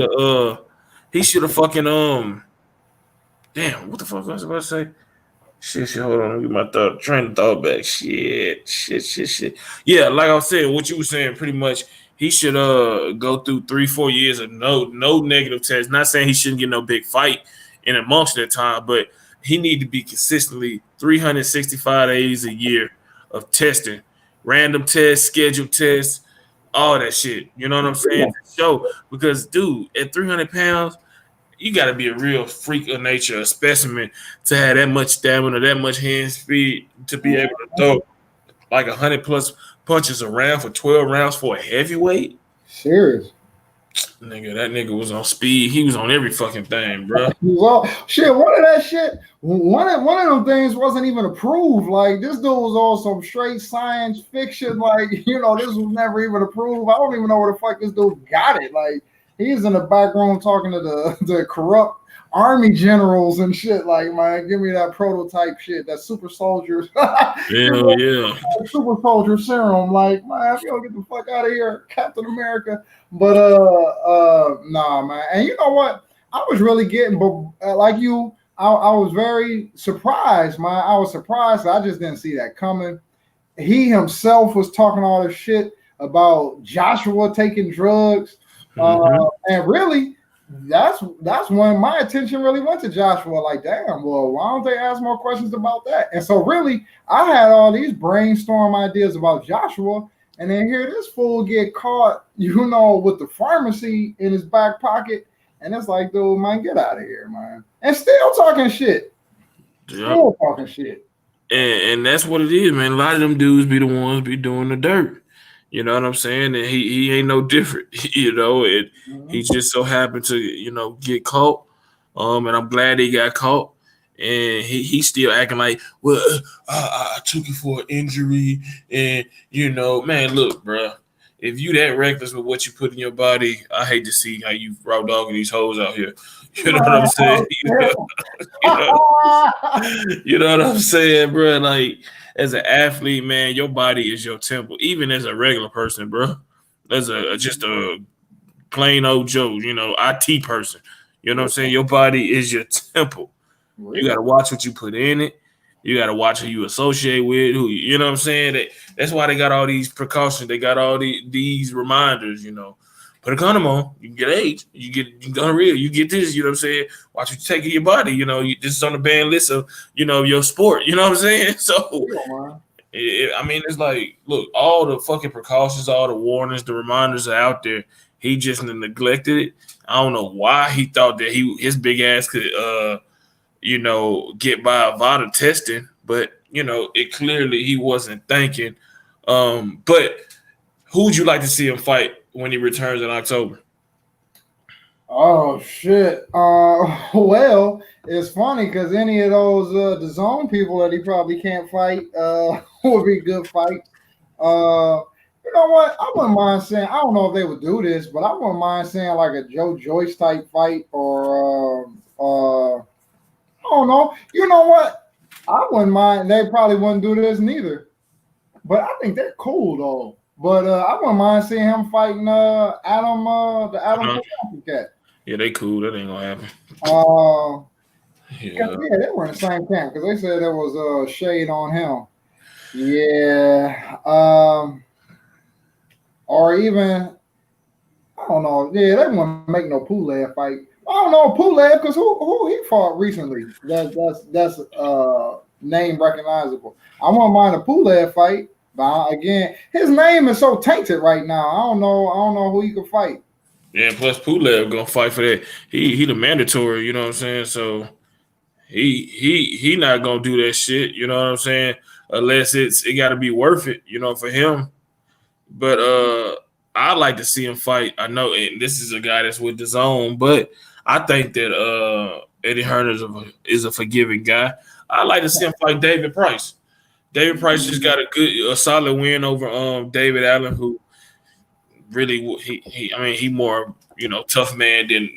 have fucking damn, what the fuck was I about to say? Shit, hold on. Get my train of thought back. Shit. Yeah, like I said, what you were saying, pretty much, he should go through 3-4 years of no negative tests. Not saying he shouldn't get no big fight in amongst that time, but he need to be consistently 365 days a year of testing, random tests, scheduled tests, all that shit. You know what I'm saying? So, because dude, at 300 pounds, you got to be a real freak of nature, a specimen, to have that much stamina, that much hand speed, to be able to throw like 100+ punches around for 12 rounds for a heavyweight. Serious. Nigga, that nigga was on speed. He was on every fucking thing, bro. Well, shit, one of them things wasn't even approved. Like, this dude was on some straight science fiction. Like, this was never even approved. I don't even know where the fuck this dude got it. Like, he's in the background talking to the corrupt army generals and shit. Like, man, give me that prototype shit, that super soldiers. Yeah. Super soldier serum. Like, man, if you don't get the fuck out of here, Captain America. But nah, man. And you know what? I was really getting, but like you, I was very surprised, man. I was surprised. I just didn't see that coming. He himself was talking all this shit about Joshua taking drugs. And really, that's when my attention really went to Joshua. Like, damn, well, why don't they ask more questions about that? And so really, I had all these brainstorm ideas about Joshua, and then here this fool get caught, with the pharmacy in his back pocket, and it's like, dude, man, get out of here, man. And still talking shit. Still talking shit. And that's what it is, man. A lot of them dudes be the ones be doing the dirt. You know what I'm saying? And he ain't no different, he just so happened to, get caught. And I'm glad he got caught. And he's still acting like, well, I took it for an injury. And, man, look, bro, if you that reckless with what you put in your body, I hate to see how you raw dogging these hoes out here. You know what I'm saying? You know what I'm saying, bro? Like, as an athlete, man, your body is your temple. Even as a regular person, bro, as just a plain old Joe, IT person. You know what I'm saying? Your body is your temple. You got to watch what you put in it. You got to watch who you associate with. You know what I'm saying? That's why they got all these precautions. They got all these reminders. Put a condom on. You can get AIDS. You get gonorrhea. You get this. You know what I'm saying? Watch what you take in your body. This is on the banned list of your sport. You know what I'm saying? So, it's like, look, all the fucking precautions, all the warnings, the reminders are out there. He just neglected it. I don't know why he thought that his big ass could, get by VADA testing, but it clearly he wasn't thinking. But who would you like to see him fight when he returns in October? Oh shit. Well, it's funny because any of those the zone people that he probably can't fight would be a good fight. You know what? I wouldn't mind saying, I don't know if they would do this, but I wouldn't mind saying like a Joe Joyce type fight or I don't know. You know what? I wouldn't mind. They probably wouldn't do this neither. But I think they're cool though. But I wouldn't mind seeing him fighting Adam cat. Yeah, they cool. That ain't gonna happen. Yeah, they were in the same camp because they said there was shade on him. Yeah. Or even, I don't know. Yeah, they wouldn't make no Pulev fight. I don't know Pulev because who he fought recently. That's name recognizable. I wouldn't mind a Pulev fight. But again, his name is so tainted right now. I don't know who he could fight. Yeah, plus Pulev gonna fight for that. He the mandatory, you know what I'm saying? So he not gonna do that shit, you know what I'm saying? Unless it gotta be worth it, for him. But I'd like to see him fight. I know this is a guy that's with the zone, but I think that Eddie Hearn is a forgiving guy. I'd like to see him fight David Price. David Price just got a solid win over David Allen, who really he more tough man than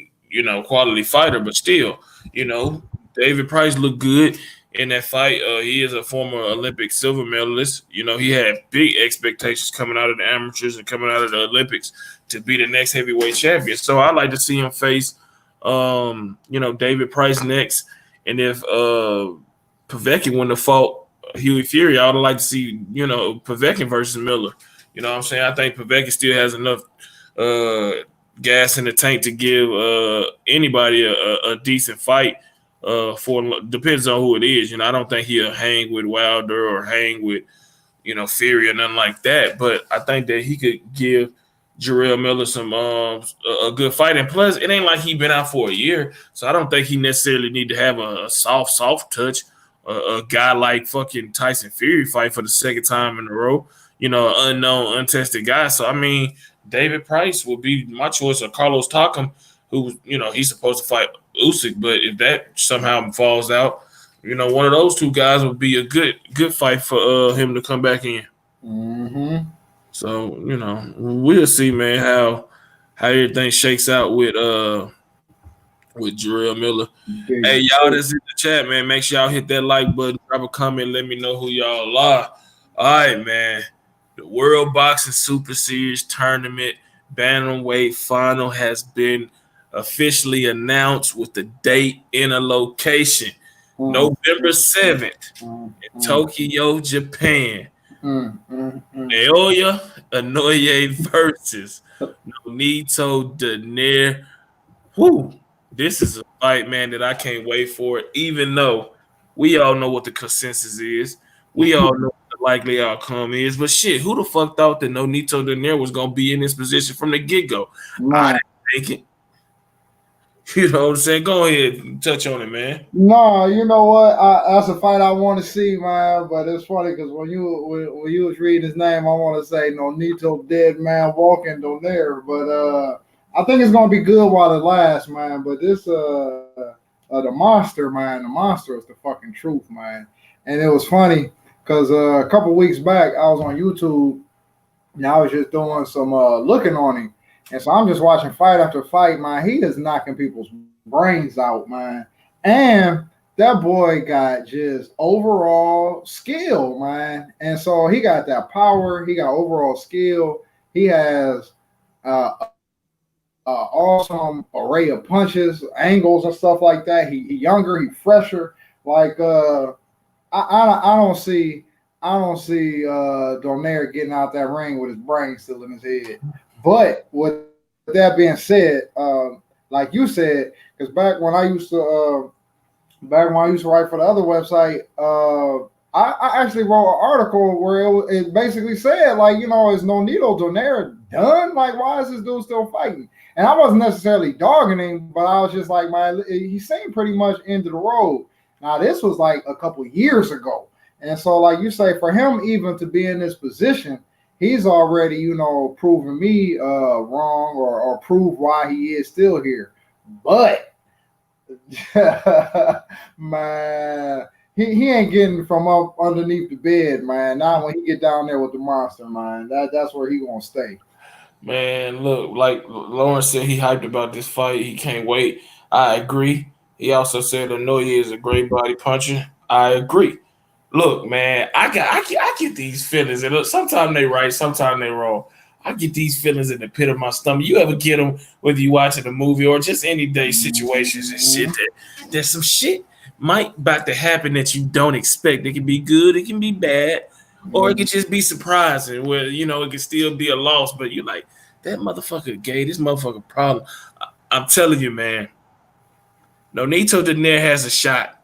quality fighter, but still David Price looked good in that fight. He is a former Olympic silver medalist. He had big expectations coming out of the amateurs and coming out of the Olympics to be the next heavyweight champion. So I like to see him face David Price next, and if Povetkin wouldn't have fought Hughie Fury, I would like to see Povetkin versus Miller. You know what I'm saying? I think Povetkin still has enough gas in the tank to give anybody a decent fight. Depends on who it is. I don't think he'll hang with Wilder or hang with Fury or nothing like that. But I think that he could give Jarrell Miller some a good fight. And plus, it ain't like he been out for a year, so I don't think he necessarily need to have a soft touch. A guy like fucking Tyson Fury fight for the second time in a row. Unknown, untested guy. So, I mean, David Price would be my choice, or Carlos Takam, who, he's supposed to fight Usyk. But if that somehow falls out, one of those two guys would be a good fight for him to come back in. Mm-hmm. So, we'll see, man, how everything shakes out with Jarrell Miller. Hey, y'all that's in the chat, man, make sure y'all hit that like button, drop a comment, let me know who y'all are. All right, man. The World Boxing Super Series Tournament Bantamweight Final has been officially announced with the date and a location. November 7th in Tokyo, Japan. Naoya Inoue versus Nonito Donaire. This is a fight, man, that I can't wait for it, even though we all know what the consensus is. We all know what the likely outcome is. But shit, who the fuck thought that Nonito Donaire was going to be in this position from the get-go? I didn't think it. You know what I'm saying? Go ahead and touch on it, man. No, you know what? That's a fight I want to see, man. But it's funny because when you was reading his name, I want to say Nonito Dead Man Walking Donaire. But I think it's gonna be good while it lasts, man. But this the monster, man. The monster is the fucking truth, man. And it was funny because a couple weeks back I was on YouTube and I was just doing some looking on him. And so I'm just watching fight after fight, man. He is knocking people's brains out, man. And that boy got just overall skill, man. And so he got that power. He got overall skill. He has awesome array of punches, angles, and stuff like that. He younger, he fresher. Like I don't see Donaire getting out that ring with his brain still in his head. But with that being said, like you said, because back when I used to write for the other website, I actually wrote an article where it basically said, like, is Nonito Donaire done? Like, why is this dude still fighting? And I wasn't necessarily dogging him, but I was just like, man, he seemed pretty much into the road. Now, this was like a couple years ago. And so, like you say, for him even to be in this position, he's already, proven me wrong or proved why he is still here. But, man, he ain't getting from up underneath the bed, man. Not when he get down there with the monster, man. That's where he gonna stay. Man, look, like Lawrence said, he hyped about this fight. He can't wait. I agree. He also said Inoue is a great body puncher. I agree. Look, man, I get these feelings, and look, sometimes they right, sometimes they wrong. I get these feelings in the pit of my stomach. You ever get them whether you watching a movie or just any day situations and shit that there's some shit might about to happen that you don't expect. It can be good, it can be bad, or it can just be surprising where, it can still be a loss, but you're like, that motherfucker gay, this motherfucker problem. I'm telling you, man, Nonito Donaire has a shot.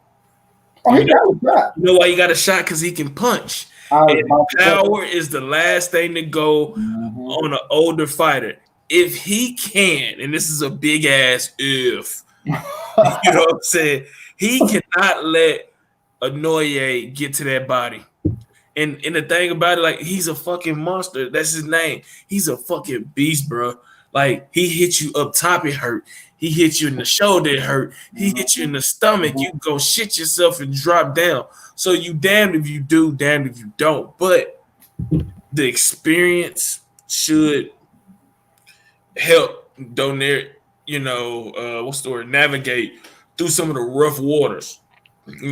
Oh, he got a shot. You know why he got a shot? Because he can punch. And power is the last thing to go on an older fighter. If he can, and this is a big ass if, you know what I'm saying? He cannot let Inoue get to that body. And the thing about it, like, he's a fucking monster. That's his name. He's a fucking beast, bro. Like, he hit you up top, it hurt. He hit you in the shoulder, it hurt. He hit you in the stomach, you go shit yourself and drop down. So you damned if you do, damned if you don't. But the experience should help Donaire, navigate through some of the rough waters.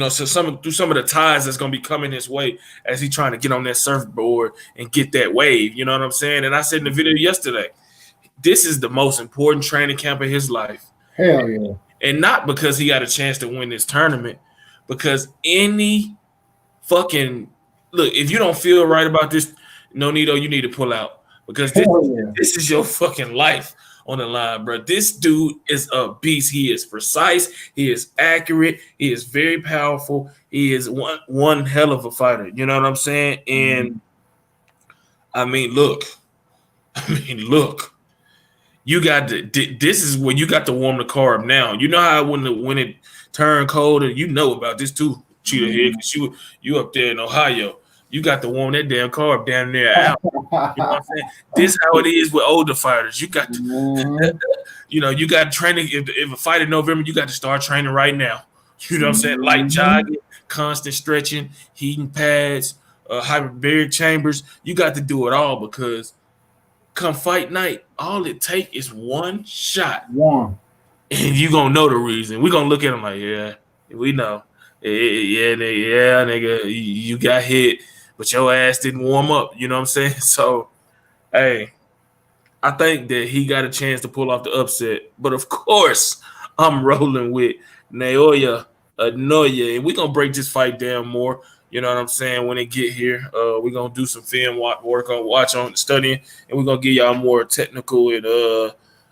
So through some of the tides that's gonna be coming his way as he trying to get on that surfboard and get that wave. You know what I'm saying? And I said in the video yesterday, this is the most important training camp of his life. Hell yeah. And not because he got a chance to win this tournament, because any fucking look, if you don't feel right about this, Nonito, you need to pull out because this is your fucking life on the line, bro. This dude is a beast. He is precise. He is accurate. He is very powerful. He is one hell of a fighter. You know what I'm saying? And I mean, look. You got to. This is where you got to warm the car up now. You know how when it turned cold, and you know about this too, Cheetah Head, because you up there in Ohio. You got to warm that damn car up down there out. You know what I'm saying? This is how it is with older fighters. You got to, you got to train. If a fight in November, you got to start training right now. You know what I'm saying? Light jogging, constant stretching, heating pads, hyperbaric chambers. You got to do it all because come fight night, all it take is one shot. And you going to know the reason. We're going to look at him like, yeah, we know. Yeah, nigga, you got hit, but your ass didn't warm up. You know what I'm saying? So, hey, I think that he got a chance to pull off the upset. But, of course, I'm rolling with Naoya Inoue. And we're going to break this fight down more. You know what I'm saying? When they get here, we're going to do some film work on studying, and we're going to give y'all more technical and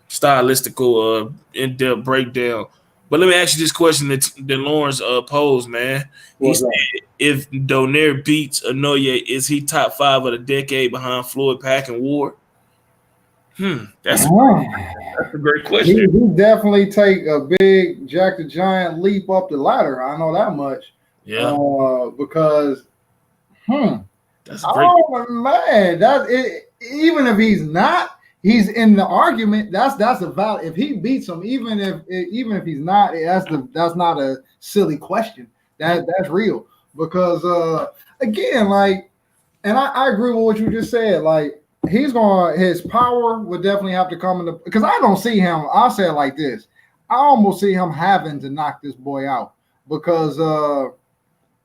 stylistical in-depth breakdown. But let me ask you this question that Lawrence posed, man. He said, if Donaire beats Inoue, is he top 5 of the decade behind Floyd, Pack, and Ward? That's a great question. He definitely take a big Jack the Giant leap up the ladder. I know that much. Yeah. Because, that's a great man, even if he's not, he's in the argument. That's a valid. If he beats him, even if he's not, that's not a silly question. That's real because again, like, and I agree with what you just said. Like, his power would definitely have to come into because I don't see him. I'll say it like this: I almost see him having to knock this boy out because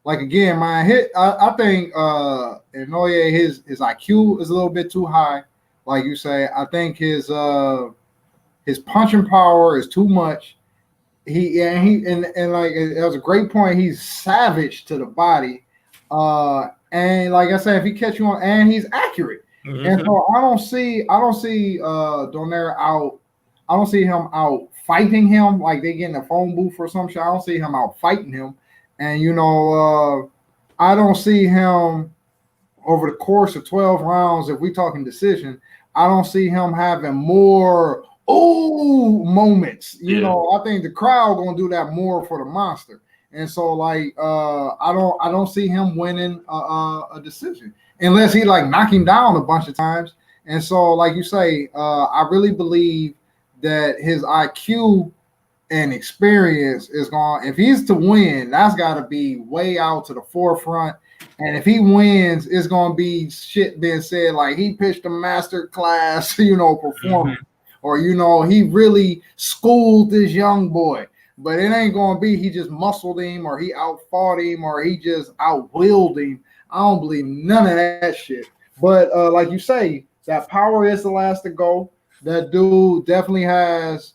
like again, I think Inoue his IQ is a little bit too high. Like you say, I think his punching power is too much. And like it was a great point. He's savage to the body, and like I said, if he catch you on, and he's accurate. And so I don't see Donaire out. I don't see him out fighting him like they get in a phone booth or some shit. I don't see him out fighting him, and I don't see him over the course of 12 rounds. If we talking decision. I don't see him having more moments. I think the crowd gonna do that more for the monster. And so like I don't see him winning a decision unless he like knock him down a bunch of times. And so like you say, I really believe that his IQ and experience is going. If he's to win, that's got to be way out to the forefront. And if he wins, it's gonna be shit being said like he pitched a master class, performance, or he really schooled this young boy. But it ain't gonna be he just muscled him, or he outfought him, or he just outwilled him. I don't believe none of that shit. But like you say, that power is the last to go. That dude definitely has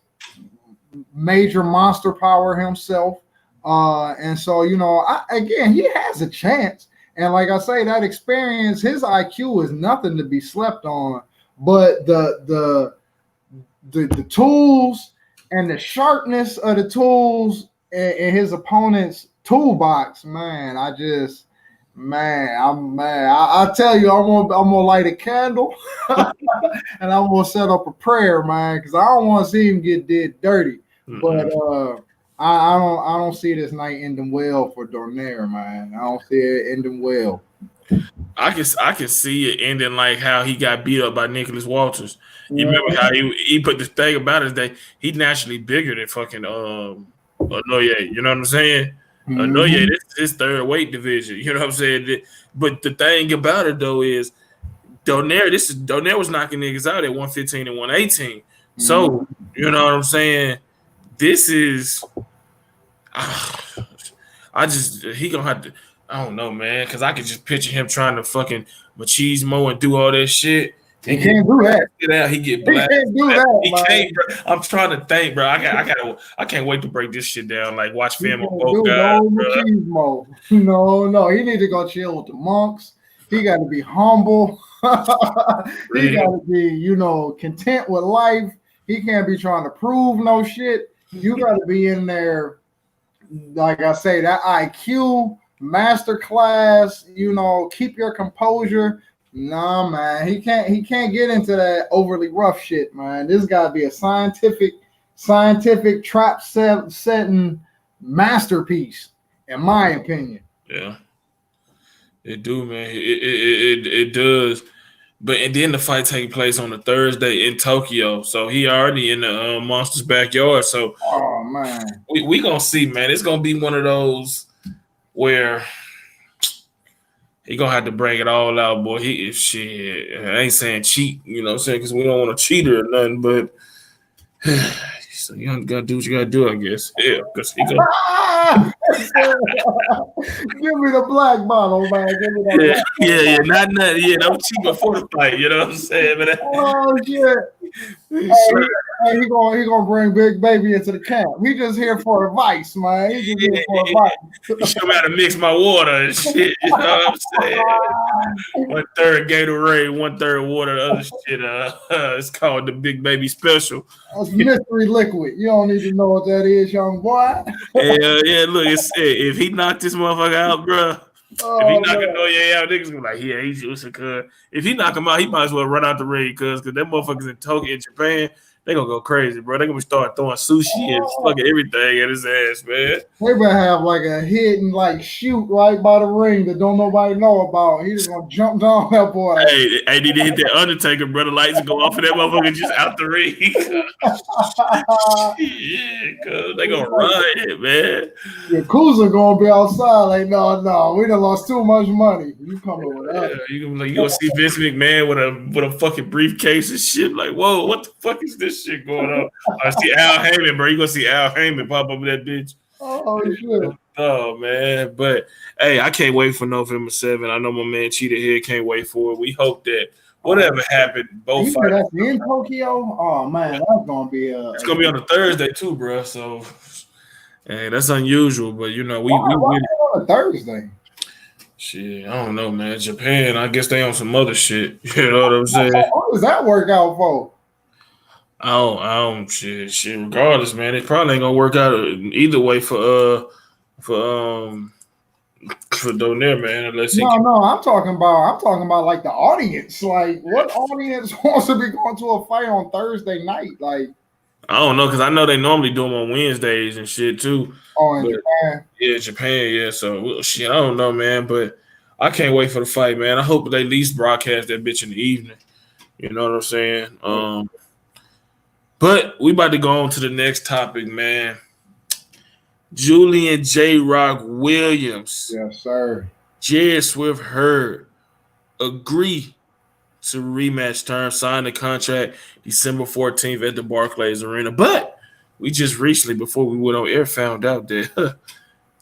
major monster power himself, and so again, he has a chance. And like I say, that experience, his IQ is nothing to be slept on. But the tools and the sharpness of the tools in his opponent's toolbox, man, I tell you, I'm gonna light a candle and I'm gonna set up a prayer, man, because I don't want to see him get did dirty. But I don't see this night ending well for Donaire, man. I don't see it ending well. I can see it ending like how he got beat up by Nicholas Walters. You Yeah. remember how he put the thing about it that he naturally bigger than fucking Inoue. You know what I'm saying? Inoue, this is his third weight division. You know what I'm saying? But the thing about it though is Donaire was knocking niggas out at 115 and 118. So you know what I'm saying? This is he gonna have to. I don't know, man, because I could just picture him trying to fucking machismo and do all that shit. He can't do that. Get out, he get He black. can't do that. He can't, bro. I'm trying to think, bro. I can't wait to break this shit down. Like watch film on both guys, bro. No, he need to go chill with the monks. He got to be humble. He got to be, content with life. He can't be trying to prove no shit. You got to be in there, like I say, that IQ masterclass. Keep your composure. Nah, man, he can't get into that overly rough shit, man. This got to be a scientific trap setting masterpiece, in my opinion. Yeah, it do, man. It does. And then the fight take place on a Thursday in Tokyo, so he already in the Monster's backyard. So, oh man, we gonna see, man. It's gonna be one of those where he gonna have to bring it all out, boy. Shit. I ain't saying cheat, you know what I'm saying, because we don't want to cheat or nothing, but so you gotta do what you gotta do, I guess. Yeah, because he gonna give me the black bottle, man. Give me that not nothing. Yeah, don't cheat before the fight, you know what I'm saying? But oh shit. He gonna bring Big Baby into the camp. He just here for advice, man. He just here for advice. You show me how to mix my water and shit. You know what I'm saying? 1/3 Gatorade, 1/3 water. The other shit, it's called the Big Baby Special. That's mystery liquid. You don't need to know what that is, young boy. Yeah. Look, if he knocked this motherfucker out, bro. If he knock Inoue out, niggas gonna be like, yeah, he's using cuz. If he knock him out, he might as well run out the ring, cuz that motherfuckers in Tokyo and Japan, they gonna go crazy, bro. They gonna start throwing sushi and fucking everything at his ass, man. They better have like a hidden shoot right by the ring that don't nobody know about. He just gonna jump down that boy. Hey, need to hit that Undertaker, bro. The lights go off of that motherfucker just out the ring. Yeah, cuz they gonna run it, man. Yakuza gonna be outside like, no, we done lost too much money. You coming with us? Yeah, you gonna see Vince McMahon with a fucking briefcase and shit. Like, whoa, what the fuck is this shit going on? I see Al Heyman, bro. You gonna see Al Heyman pop up with that bitch. Oh shit. Oh man, but hey, I can't wait for November 7th. I know my man Cheetah here can't wait for it. We hope that whatever happened, both fights. That's in Tokyo. Oh man, that's gonna be it's gonna be on a Thursday too, bro. So, hey, that's unusual, but we on a Thursday. Shit, I don't know, man. Japan, I guess they on some other shit. You know what I'm saying? What does that work out for? I don't shit. Regardless, man, it probably ain't gonna work out either way for Donaire, man. Unless I'm talking about like the audience. Like, what audience wants to be going to a fight on Thursday night? Like, I don't know, because I know they normally do them on Wednesdays and shit too. Oh, in Japan? Yeah, Japan, yeah. So, shit, I don't know, man. But I can't wait for the fight, man. I hope they at least broadcast that bitch in the evening. You know what I'm saying? But we about to go on to the next topic, man. Julian J. Rock Williams. Yes, sir. Jarrell Swift Hurd agree to rematch terms, sign the contract December 14th at the Barclays Arena. But we just recently, before we went on air, found out that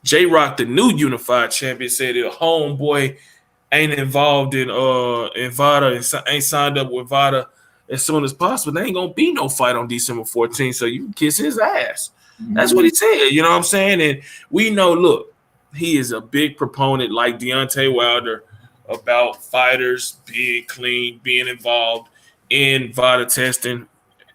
J. Rock, the new unified champion, said that homeboy ain't involved in VADA and ain't signed up with VADA as soon as possible. There ain't gonna be no fight on December 14th, so you can kiss his ass. That's what he said. You know what I'm saying? And we know, look, he is a big proponent, like Deontay Wilder, about fighters being clean, being involved in VADA testing.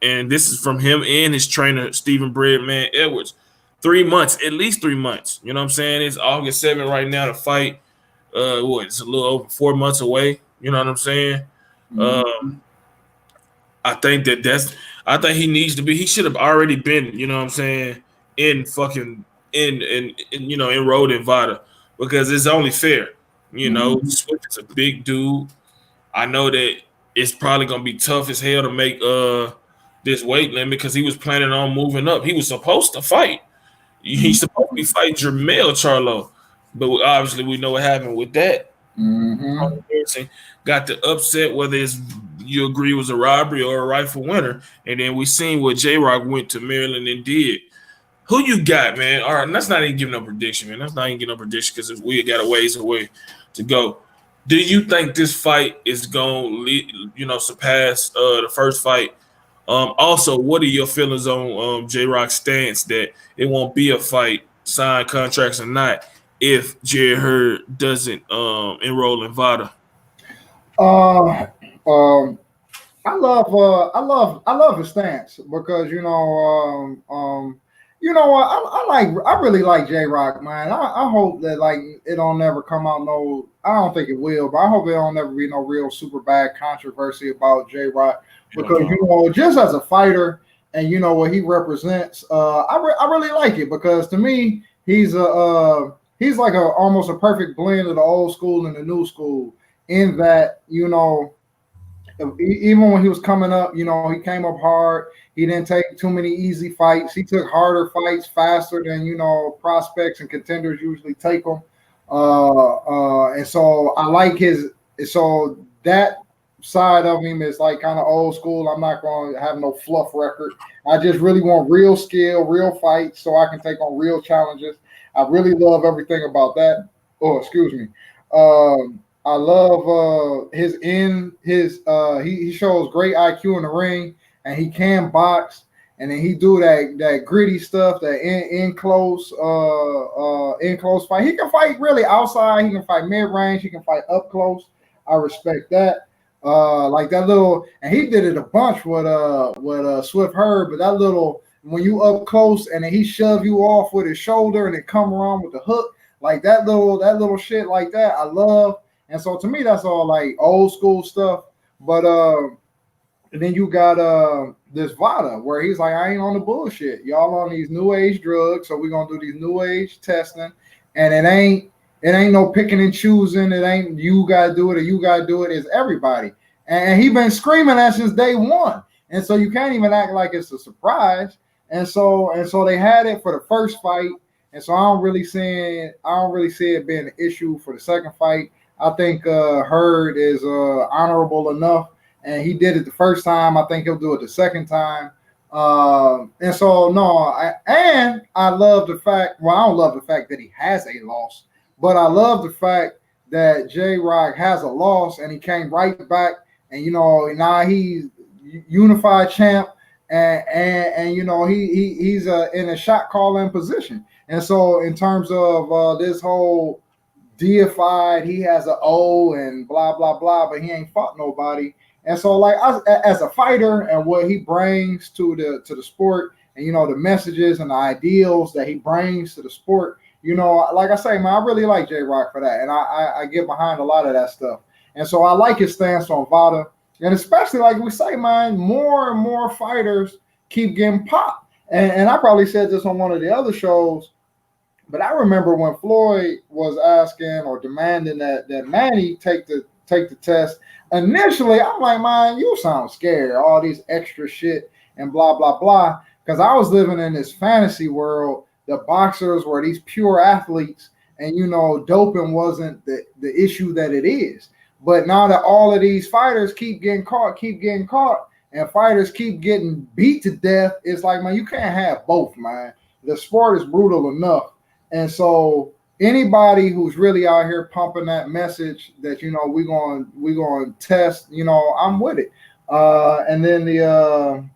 And this is from him and his trainer, Stephen Breadman Edwards. 3 months, at least 3 months. You know what I'm saying? It's August 7th right now to fight. It's a little over 4 months away. You know what I'm saying? I think I think he needs to be. He should have already been. You know what I'm saying? Enrolled in VADA, because it's only fair. You know, Swift is a big dude. I know that it's probably gonna be tough as hell to make this weight limit because he was planning on moving up. He was supposed to fight. He's supposed to be fighting Jermell Charlo, but obviously we know what happened with that. Got the upset, whether it's you agree it was a robbery or a rightful winner, and then we seen what J Rock went to Maryland and did. Who you got, man? All right, let's not even give no prediction, man. Let's not even give no prediction because we got a ways away to go. Do you think this fight is going to, surpass the first fight? Also, what are your feelings on J Rock's stance that it won't be a fight, sign contracts or not, if Jarrett Hurd doesn't enroll in VADA? I love his stance because you know what I really like J Rock, man. I hope that like it don't never come out no. I don't think it will, but I hope it don't never be no real super bad controversy about J Rock because just as a fighter and what he represents, I really like it because to me he's like almost a perfect blend of the old school and the new school in that even when he was coming up, he came up hard. He didn't take too many easy fights. He took harder fights faster than prospects and contenders usually take them. And so I like so that side of him is like kind of old school. I'm not going to have no fluff record. I just really want real skill, real fights, so I can take on real challenges. I really love everything about that. Oh, excuse me. I love he shows great IQ in the ring, and he can box, and then he do that gritty stuff, that in close fight. He can fight really outside, he can fight mid range, he can fight up close. I respect that. Like that little, and he did it a bunch with Swift Hurd, but that little when you up close and then he shove you off with his shoulder and then come around with the hook, like that little shit like that, I love. And so to me, that's all like old school stuff. But then you got this VADA where he's like, I ain't on the bullshit. Y'all on these new age drugs, so we're gonna do these new age testing. And it ain't no picking and choosing. It ain't you gotta do it or you gotta do it. It's everybody. And he been screaming that since day one. And so you can't even act like it's a surprise. And so they had it for the first fight. And so I don't really see it being an issue for the second fight. I think Hurd is honorable enough, and he did it the first time. I think he'll do it the second time. And so I love the fact. Well, I don't love the fact that he has a loss, but I love the fact that J Rock has a loss and he came right back. And now he's unified champ, and he's in a shot calling position. And so in terms of this whole deified, he has an O and blah blah blah, but he ain't fought nobody. And so like as a fighter and what he brings to the sport, and the messages and the ideals that he brings to the sport, like I say, man, I really like J Rock for that, and I get behind a lot of that stuff. And so I like his stance on VADA, and especially like we say, man, more and more fighters keep getting popped. And I probably said this on one of the other shows. But I remember when Floyd was asking or demanding that Manny take the test. Initially, I'm like, man, you sound scared. All these extra shit and blah blah blah. Because I was living in this fantasy world. The boxers were these pure athletes, and doping wasn't the issue that it is. But now that all of these fighters keep getting caught, and fighters keep getting beat to death, it's like, man, you can't have both, man. The sport is brutal enough. And so anybody who's really out here pumping that message that we're going to test, I'm with it. And then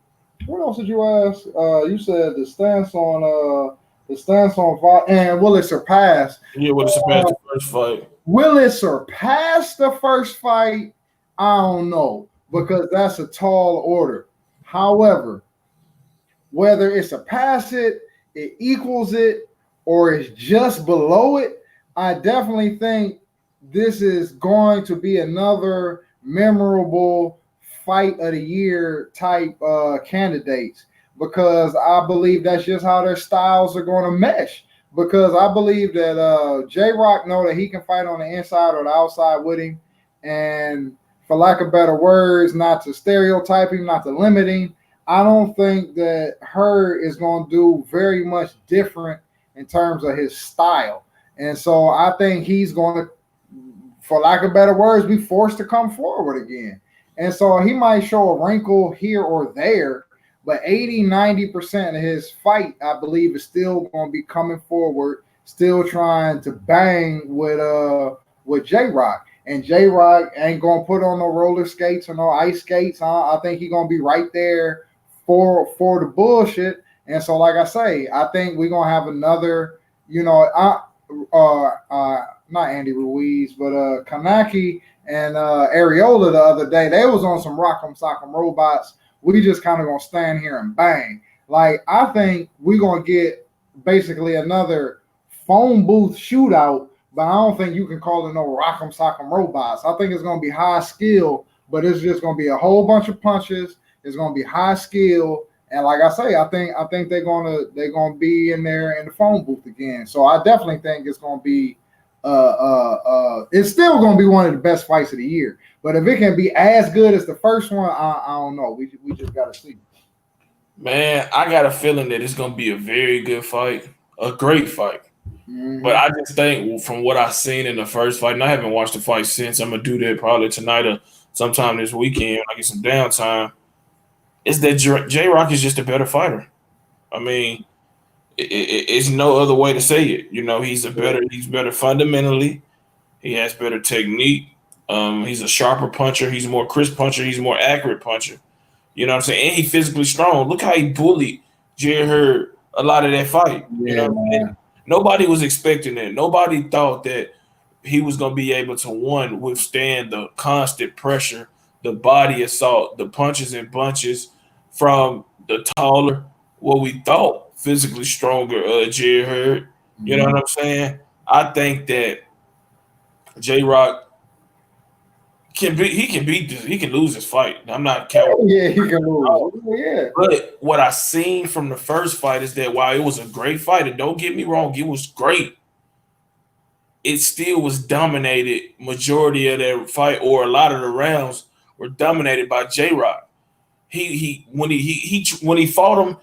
what else did you ask? You said the stance on VADA, and will it surpass? Yeah, will it surpass the first fight? Will it surpass the first fight? I don't know, because that's a tall order. However, whether it surpasses it equals it, or is just below it, I definitely think this is going to be another memorable fight of the year type candidates, because I believe that's just how their styles are going to mesh. because I believe that J-Rock know that he can fight on the inside or the outside with him. And for lack of better words, not to stereotype him, not to limit him, I don't think that Hurd is going to do very much different in terms of his style. And so I think he's going to, for lack of better words, be forced to come forward again. And so he might show a wrinkle here or there, but 80-90% of his fight, I believe, is still going to be coming forward, still trying to bang with J-Rock. And J-Rock ain't going to put on no roller skates or no ice skates. I think he's going to be right there for the bullshit. And so, like I say, I think we're going to have another, not Andy Ruiz, but Kanaki and Areola the other day. They was on some Rock'em Sock'em Robots. We just kind of going to stand here and bang. Like, I think we're going to get basically another phone booth shootout, but I don't think you can call it no Rock'em Sock'em Robots. I think it's going to be high skill, but it's just going to be a whole bunch of punches. It's going to be high skill. And like I say, I think they're gonna be in there in the phone booth again. So I definitely think it's gonna be it's still gonna be one of the best fights of the year. But if it can be as good as the first one, I don't know. We just gotta see. Man, I got a feeling that it's gonna be a very good fight, a great fight. Mm-hmm. But I just think from what I've seen in the first fight, and I haven't watched the fight since. I'm gonna do that probably tonight or sometime this weekend when I get some downtime. Is that J-Rock is just a better fighter. I mean, it's no other way to say it. He's better fundamentally. He has better technique. He's a sharper puncher. He's a more crisp puncher. He's a more accurate puncher. You know what I'm saying? And he's physically strong. Look how he bullied Jarrett Hurd a lot of that fight. Yeah, nobody was expecting that. Nobody thought that he was going to be able to, withstand the constant pressure, the body assault, the punches and bunches from the taller, what we thought physically stronger Jarrett Hurd. You know what I'm saying? I think that J-Rock he can lose his fight. I'm not counting. Yeah, he can lose. Yeah. But what I seen from the first fight is that while it was a great fight, and don't get me wrong, it was great, it still was dominated. Majority of that fight, or a lot of the rounds, were dominated by J-Rock. When he fought him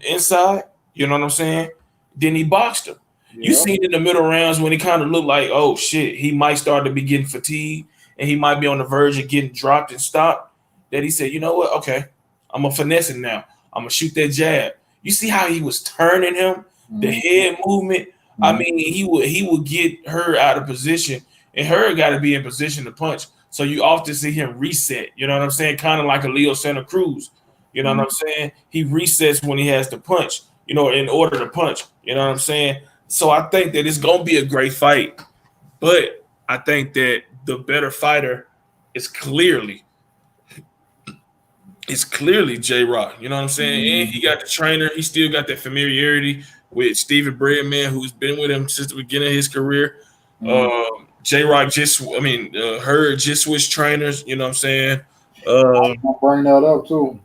inside. You know what I'm saying? Then he boxed him. Yeah. You seen in the middle rounds when he kind of looked like, oh shit, he might start to be getting fatigued and he might be on the verge of getting dropped and stopped. That he said, you know what? Okay, I'm gonna finesse him now. I'm gonna shoot that jab. You see how he was turning him, the head movement. I mean, he would get her out of position, and her got to be in position to punch. So you often see him reset. You know what I'm saying? Kind of like a Leo Santa Cruz. You know what I'm saying? He resets when he has to punch. In order to punch. You know what I'm saying? So I think that it's gonna be a great fight, but I think that the better fighter is clearly J-Rock. You know what I'm saying? And he got the trainer. He still got that familiarity with Steven Breadman, who's been with him since the beginning of his career. J-Rock Hurd just switched trainers. You know what I'm saying? I'll bring that up too.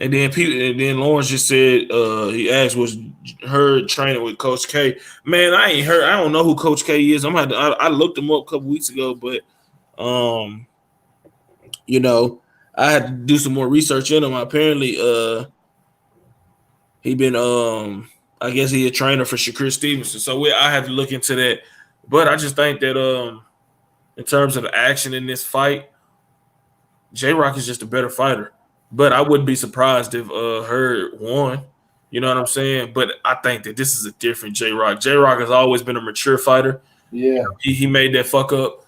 And then Lawrence just said he asked, was Hurd training with Coach K? Man, I don't know who Coach K is. I looked him up a couple weeks ago, but I had to do some more research in him. Apparently, he been I guess he a trainer for Shakur Stevenson. So I had to look into that. But I just think that in terms of the action in this fight, J-Rock is just a better fighter. But I wouldn't be surprised if Hurd won. You know what I'm saying? But I think that this is a different J-Rock. J-Rock has always been a mature fighter. Yeah. He made that fuck up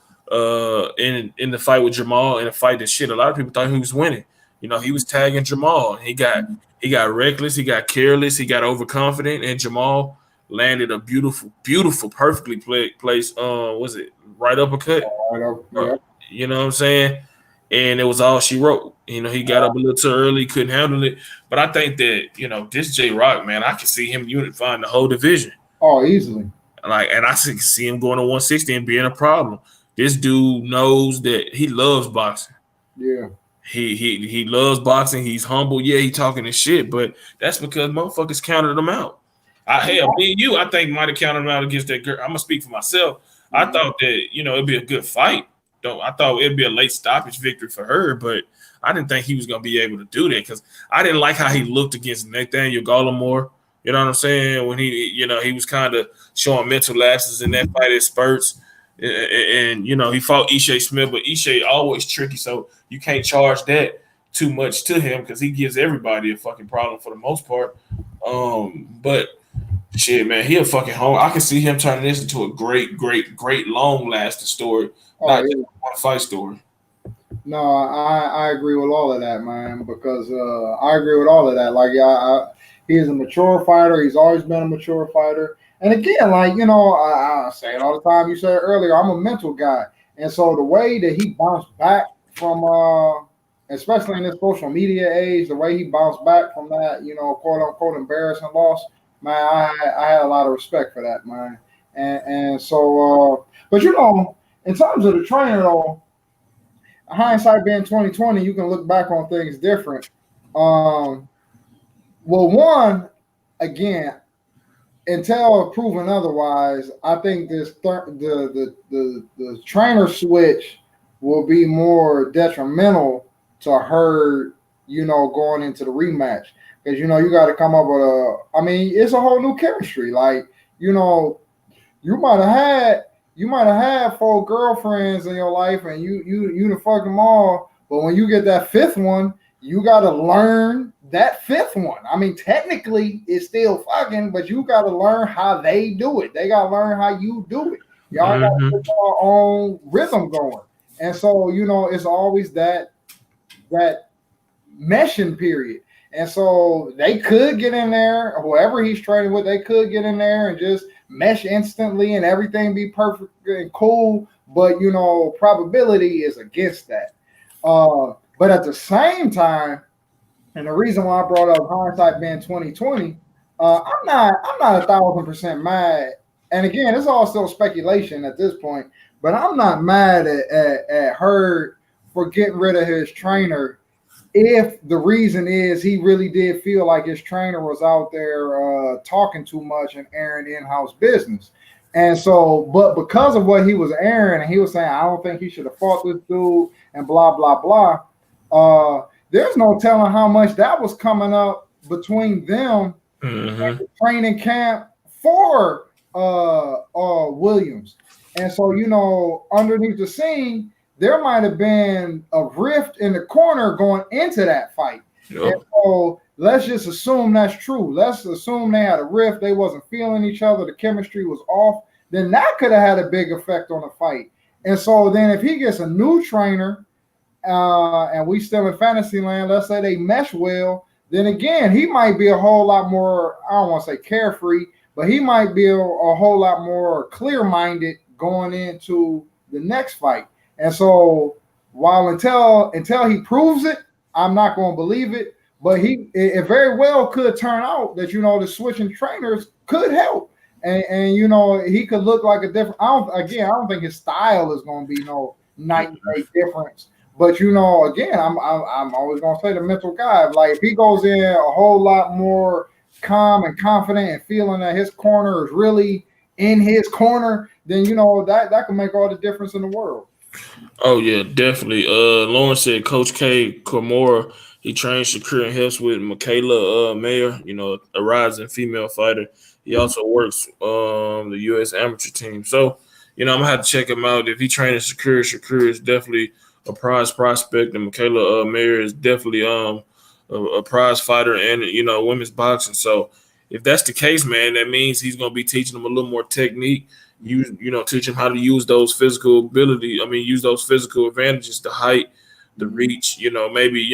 in the fight with Jamal, in a fight that a lot of people thought he was winning. He was tagging Jamal. He got reckless, he got careless, he got overconfident, and Jamal landed a beautiful, perfectly placed was it right uppercut? Right up, yeah. You know what I'm saying? And it was all she wrote. He got up a little too early, couldn't handle it. But I think that, this J-Rock, man, I can see him unifying the whole division. Oh, easily. And I see him going to 160 and being a problem. This dude knows that he loves boxing. Yeah. He loves boxing. He's humble. Yeah, he talking his shit, but that's because motherfuckers counted him out. Hell, me and you, I think might have counted him out against that girl. I'm gonna speak for myself. I thought that it'd be a good fight. I thought it'd be a late stoppage victory for her, but I didn't think he was gonna be able to do that because I didn't like how he looked against Nathaniel Gallimore. You know what I'm saying? When he was kind of showing mental lapses in that fight at spurts, and he fought Ishe Smith, but Ishe always tricky, so you can't charge that too much to him because he gives everybody a fucking problem for the most part. But shit, man, he a fucking home. I can see him turning this into a great, great, great, long-lasting story, not just one fight story. No, I agree with all of that, man, because I agree with all of that. Like, he is a mature fighter. He's always been a mature fighter. And again, like, I say it all the time. You said it earlier, I'm a mental guy. And so the way that he bounced back from, especially in this social media age, the way he bounced back from that, quote unquote embarrassing loss, man, I had a lot of respect for that, man. And so, but in terms of the trainer, though, hindsight being 2020, you can look back on things different. Well, one, again, until proven otherwise, I think the trainer switch will be more detrimental to Hurd, going into the rematch. Because, you got to come up with it's a whole new chemistry. Like, you might have had 4 girlfriends in your life and you done fuck them all. But when you get that 5th one, you got to learn that 5th one. I mean, technically it's still fucking, but you got to learn how they do it. They got to learn how you do it. Y'all got to put your own rhythm going. And so, it's always that meshing period. And so they could get in there, whoever he's training with, they could get in there and just mesh instantly and everything be perfect and cool. But, probability is against that. But at the same time, and the reason why I brought up hindsight being 2020, I'm not 1,000% mad. And again, it's all still speculation at this point, but I'm not mad at Hurd for getting rid of his trainer if the reason is he really did feel like his trainer was out there talking too much and airing in-house business. And so, but because of what he was airing, and he was saying, I don't think he should have fought this dude and blah, blah, blah. There's no telling how much that was coming up between them and the training camp for Williams. And so, underneath the scene, there might have been a rift in the corner going into that fight. Yep. And so let's just assume that's true. Let's assume they had a rift. They wasn't feeling each other. The chemistry was off. Then that could have had a big effect on the fight. And so then if he gets a new trainer and we still in fantasy land, let's say they mesh well, then again, he might be a whole lot more, I don't want to say carefree, but he might be a whole lot more clear-minded going into the next fight. And so while until he proves it, I'm not going to believe it. But it very well could turn out that, the switching trainers could help. And he could look like a different. I don't think his style is going to be no night and day difference. But, again, I'm always going to say the mental guy. Like, if he goes in a whole lot more calm and confident and feeling that his corner is really in his corner, then, that can make all the difference in the world. Oh, yeah, definitely. Lawrence said Coach K. Komura, he trains Shakur and helps with Michaela Mayer, a rising female fighter. He also works the U.S. amateur team. So, I'm going to have to check him out. If he trains Shakur is definitely a prize prospect, and Michaela Mayer is definitely a prize fighter and, women's boxing. So, if that's the case, man, that means he's going to be teaching them a little more technique. Teach him how to use those physical use those physical advantages, the height, the reach, maybe,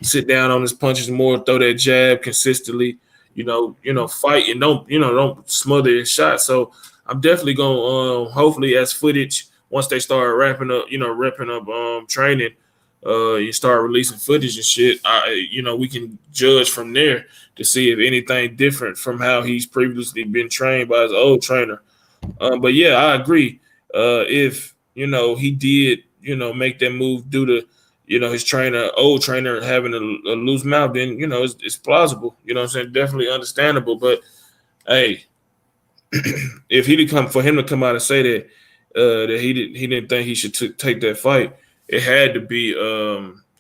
sit down on his punches more, throw that jab consistently, fight and don't smother his shot. So I'm definitely going to, hopefully as footage, once they start wrapping up training, you start releasing footage and shit, we can judge from there to see if anything different from how he's previously been trained by his old trainer. But yeah, I agree. If he did, make that move due to, his old trainer having a loose mouth, then, it's plausible. You know what I'm saying? Definitely understandable. But, hey, if for him to come out and say that he didn't think he should take that fight, it had to be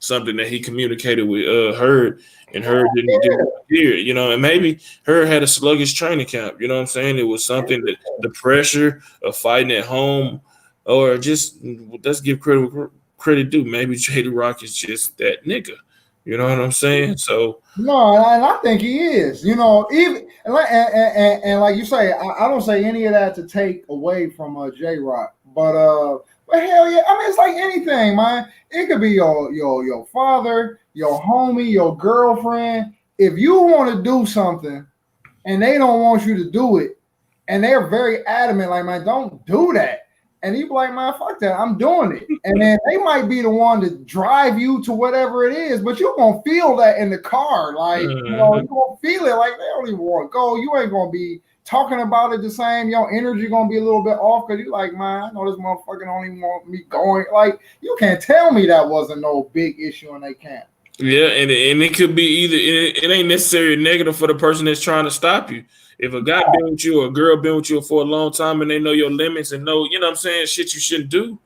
something that he communicated with Hurd, and Hurd didn't hear it, and maybe Hurd had a sluggish training camp. You know what I'm saying? It was something that the pressure of fighting at home, or just let's give credit due. Maybe J-Rock is just that nigga. You know what I'm saying? So no, and I think he is. Even and like you say, I don't say any of that to take away from J-Rock, but hell yeah, I mean, it's like anything, man. It could be your father, your homie, your girlfriend. If you want to do something and they don't want you to do it, and they're very adamant, like, man, don't do that. And you be like, man, fuck that, I'm doing it. And then they might be the one to drive you to whatever it is, but you're going to feel that in the car. Like, you're going to feel it like they don't even want to go. You ain't going to be talking about it the same. Your energy going to be a little bit off because you're like, man, I know this motherfucker don't even want me going. Like, you can't tell me that wasn't no big issue in they camp. Yeah, and it could be either it ain't necessarily negative for the person that's trying to stop you. If a guy been with you or a girl been with you for a long time and they know your limits and know, you know what I'm saying, shit you shouldn't do.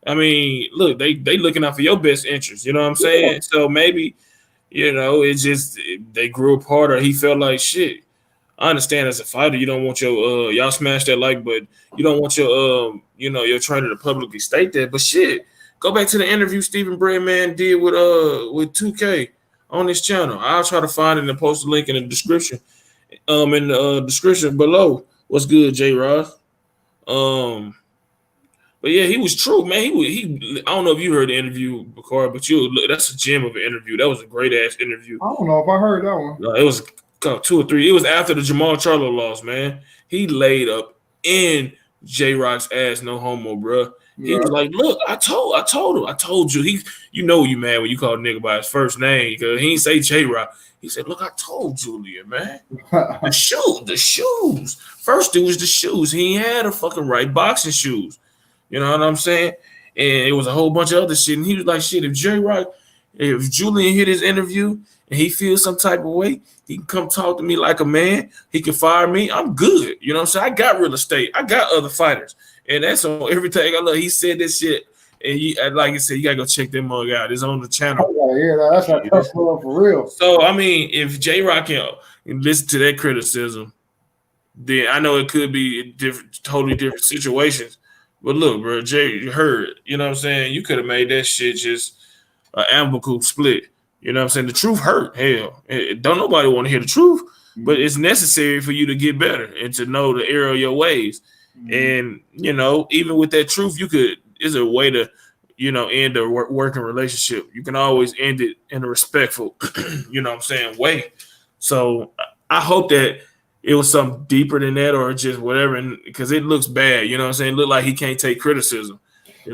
I mean, look, they looking out for your best interest. You know what I'm saying? Yeah. So maybe, it's just they grew apart or he felt like shit. I understand as a fighter, you don't want your y'all smash that like, but you don't want your your trainer to publicly state that. But shit, go back to the interview Stephen Breadman did with 2K on this channel. I'll try to find it and post a link in the description. In the description below. What's good, J-Rod? But yeah, he was true, man. He I don't know if you heard the interview, Bakar, but that's a gem of an interview. That was a great ass interview. I don't know if I heard that one. No, it was 2 or 3. It was after the Jamal Charlo loss, man. He laid up in J-Rock's ass, no homo, bro. He was like, look, I told you. You know you mad when you call a nigga by his first name because he didn't say J-Rock. He said, look, I told Julian, man. The shoes. First it was the shoes. He ain't had a fucking right boxing shoes. You know what I'm saying? And it was a whole bunch of other shit. And he was like, shit, if Julian hit his interview and he feels some type of way, he can come talk to me like a man. He can fire me. I'm good. You know what I'm saying? I got real estate. I got other fighters. And that's on everything I love. He said this shit. And like I said, you gotta go check that mug out. It's on the channel. Yeah, that's a tough one for real. So I mean, if J-Rock can listen to that criticism, then I know it could be totally different situations. But look, bro, Jay Hurd, you know what I'm saying? You could have made that shit just an amicable split. You know what I'm saying? The truth hurt. Hell, don't nobody want to hear the truth, but it's necessary for you to get better and to know the error of your ways. And even with that truth, is a way to, end a working relationship. You can always end it in a respectful, way. So I hope that it was something deeper than that or just whatever, because it looks bad. You know what I'm saying? It looked like he can't take criticism.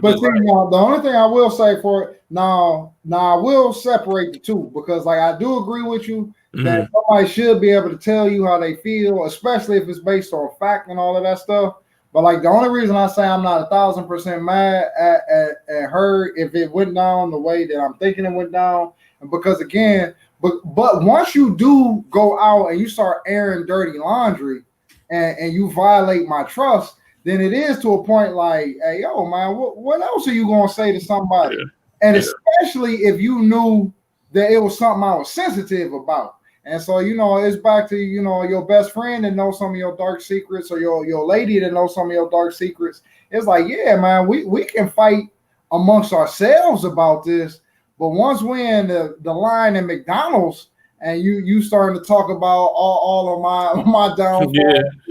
But see, now, the only thing I will say for it, now I will separate the two because, like, I do agree with you that somebody should be able to tell you how they feel, especially if it's based on fact and all of that stuff. But like the only reason I say I'm not 1,000% mad at Hurd if it went down the way that I'm thinking it went down, and because again, but once you do go out and you start airing dirty laundry and you violate my trust, then it is to a point like, hey, yo, man, what else are you gonna say to somebody? Yeah. And especially if you knew that it was something I was sensitive about. And so, it's back to, your best friend that knows some of your dark secrets or your lady that knows some of your dark secrets. It's like, yeah, man, we can fight amongst ourselves about this. But once we're in the line at McDonald's and you starting to talk about all of my downfall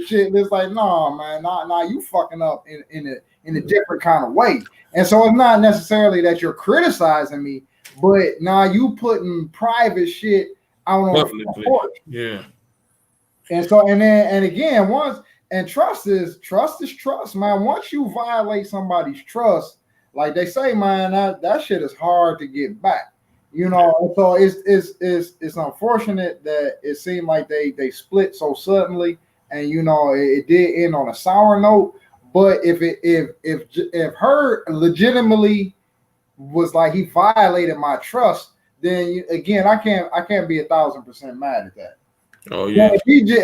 shit, it's like, no, man, nah, you fucking up in a different kind of way. And so it's not necessarily that you're criticizing me, but now you putting private shit out on the porch. Yeah. And so and again, trust is trust, man. Once you violate somebody's trust, like they say, man, that shit is hard to get back. So it's unfortunate that it seemed like they split so suddenly, and it did end on a sour note. But if Hurd legitimately was like he violated my trust, then again I can't be 1,000% mad at that. Oh yeah.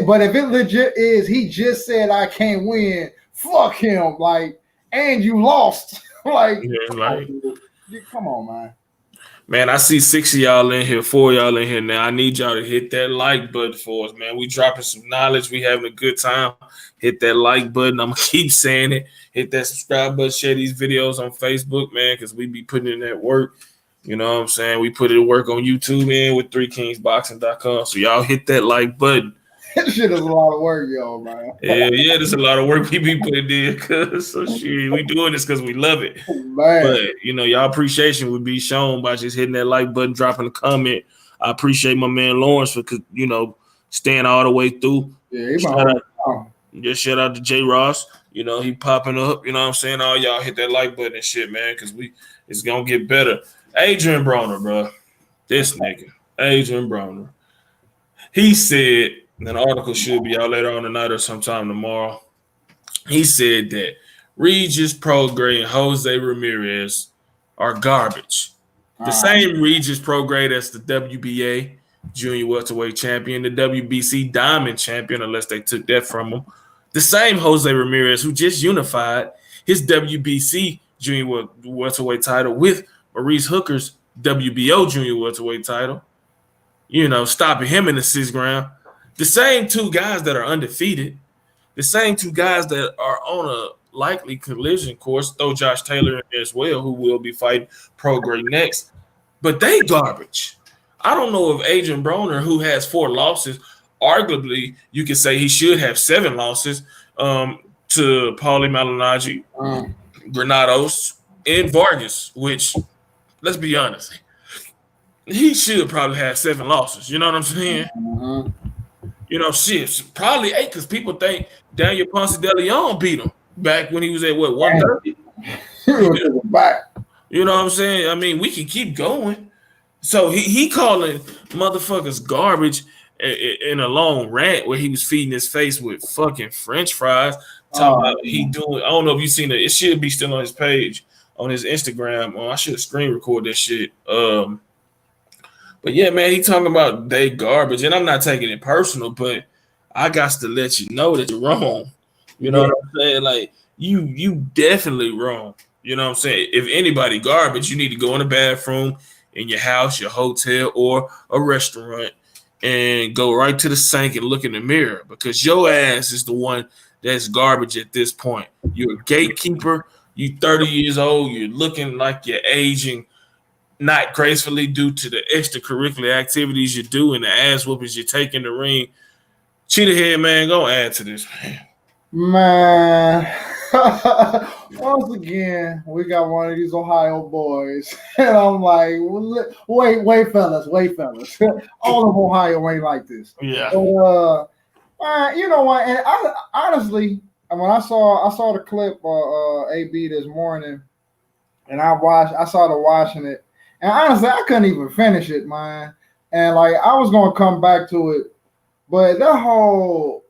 But if it legit is he just said I can't win, fuck him. Like, and you lost. Like, come on, man. Man, I see 6 of y'all in here, 4 of y'all in here now. I need y'all to hit that like button for us, man. We dropping some knowledge. We having a good time. Hit that like button. I'm going to keep saying it. Hit that subscribe button. Share these videos on Facebook, man, because we be putting in that work. You know what I'm saying? We put it to work on YouTube and with 3kingsboxing.com. So y'all hit that like button. That shit is a lot of work, yo, man. Yeah, there's a lot of work we be putting in. So shit, we doing this because we love it. Man. But y'all appreciation would be shown by just hitting that like button, dropping a comment. I appreciate my man Lawrence for staying all the way through. Yeah, shout out to J Ross. He popping up. You know what I'm saying? All y'all hit that like button and shit, man, because it's gonna get better. Adrian Broner, bro. This nigga, Adrian Broner. He said. An article should be out later on tonight or sometime tomorrow. He said that Regis Prograis and Jose Ramirez are garbage. The same Regis Prograis that's the WBA junior welterweight champion, the WBC diamond champion, unless they took that from him. The same Jose Ramirez who just unified his WBC junior welterweight title with Maurice Hooker's WBO junior welterweight title. Stopping him in the 6th round. The same 2 guys that are undefeated, the same 2 guys that are on a likely collision course, throw Josh Taylor in there as well, who will be fighting Prograis next, but they garbage. I don't know if Adrian Broner, who has 4 losses, arguably you could say he should have 7 losses to Paulie Malignaggi, Granados, and Vargas, which, let's be honest, he should probably have 7 losses. You know what I'm saying? Mm-hmm. Shit, probably 8 because people think Daniel Ponce de Leon beat him back when he was at 130. Back. You know what I'm saying? I mean, we can keep going. So he calling motherfuckers garbage in a long rant where he was feeding his face with fucking French fries. Talking about he doing. I don't know if you seen it. It should be still on his page on his Instagram. I should screen record that shit. But yeah, man, he talking about they garbage, and I'm not taking it personal, but I got to let you know that you're wrong. You know what I'm saying? Like you definitely wrong. You know what I'm saying? If anybody garbage, you need to go in the bathroom in your house, your hotel, or a restaurant, and go right to the sink and look in the mirror because your ass is the one that's garbage at this point. You're a gatekeeper. You 30 years old. You're looking like you're aging not gracefully due to the extracurricular activities you do and the ass whoopings you take in the ring. Cheetah Head, man, go add to this, man. Once again, we got one of these Ohio boys, and I'm like, wait, fellas. All of Ohio ain't like this. Yeah. But, you know what? And I honestly, when I saw the clip AB this morning, and I started watching it. And honestly, I couldn't even finish it, man. And like I was gonna come back to it, but that whole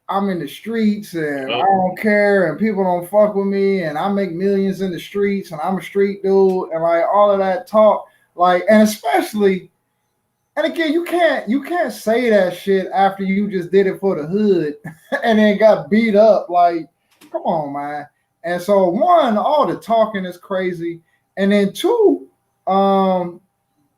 I'm in the streets and I don't care and people don't fuck with me and I make millions in the streets and I'm a street dude and like all of that talk, like, and especially, and again, you can't say that shit after you just did it for the hood and then got beat up. Like, come on, man. And so 1, all the talking is crazy, and then 2.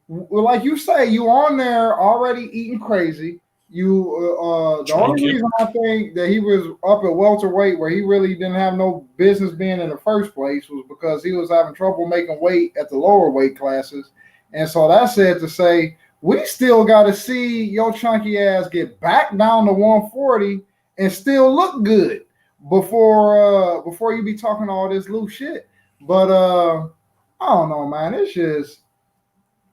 Like you say, you on there already eating crazy. The only reason I think that he was up at welterweight where he really didn't have no business being in the first place was because he was having trouble making weight at the lower weight classes. And so that's it to say, we still got to see your chunky ass get back down to 140 and still look good before you be talking all this loose shit. But I don't know, man. It's just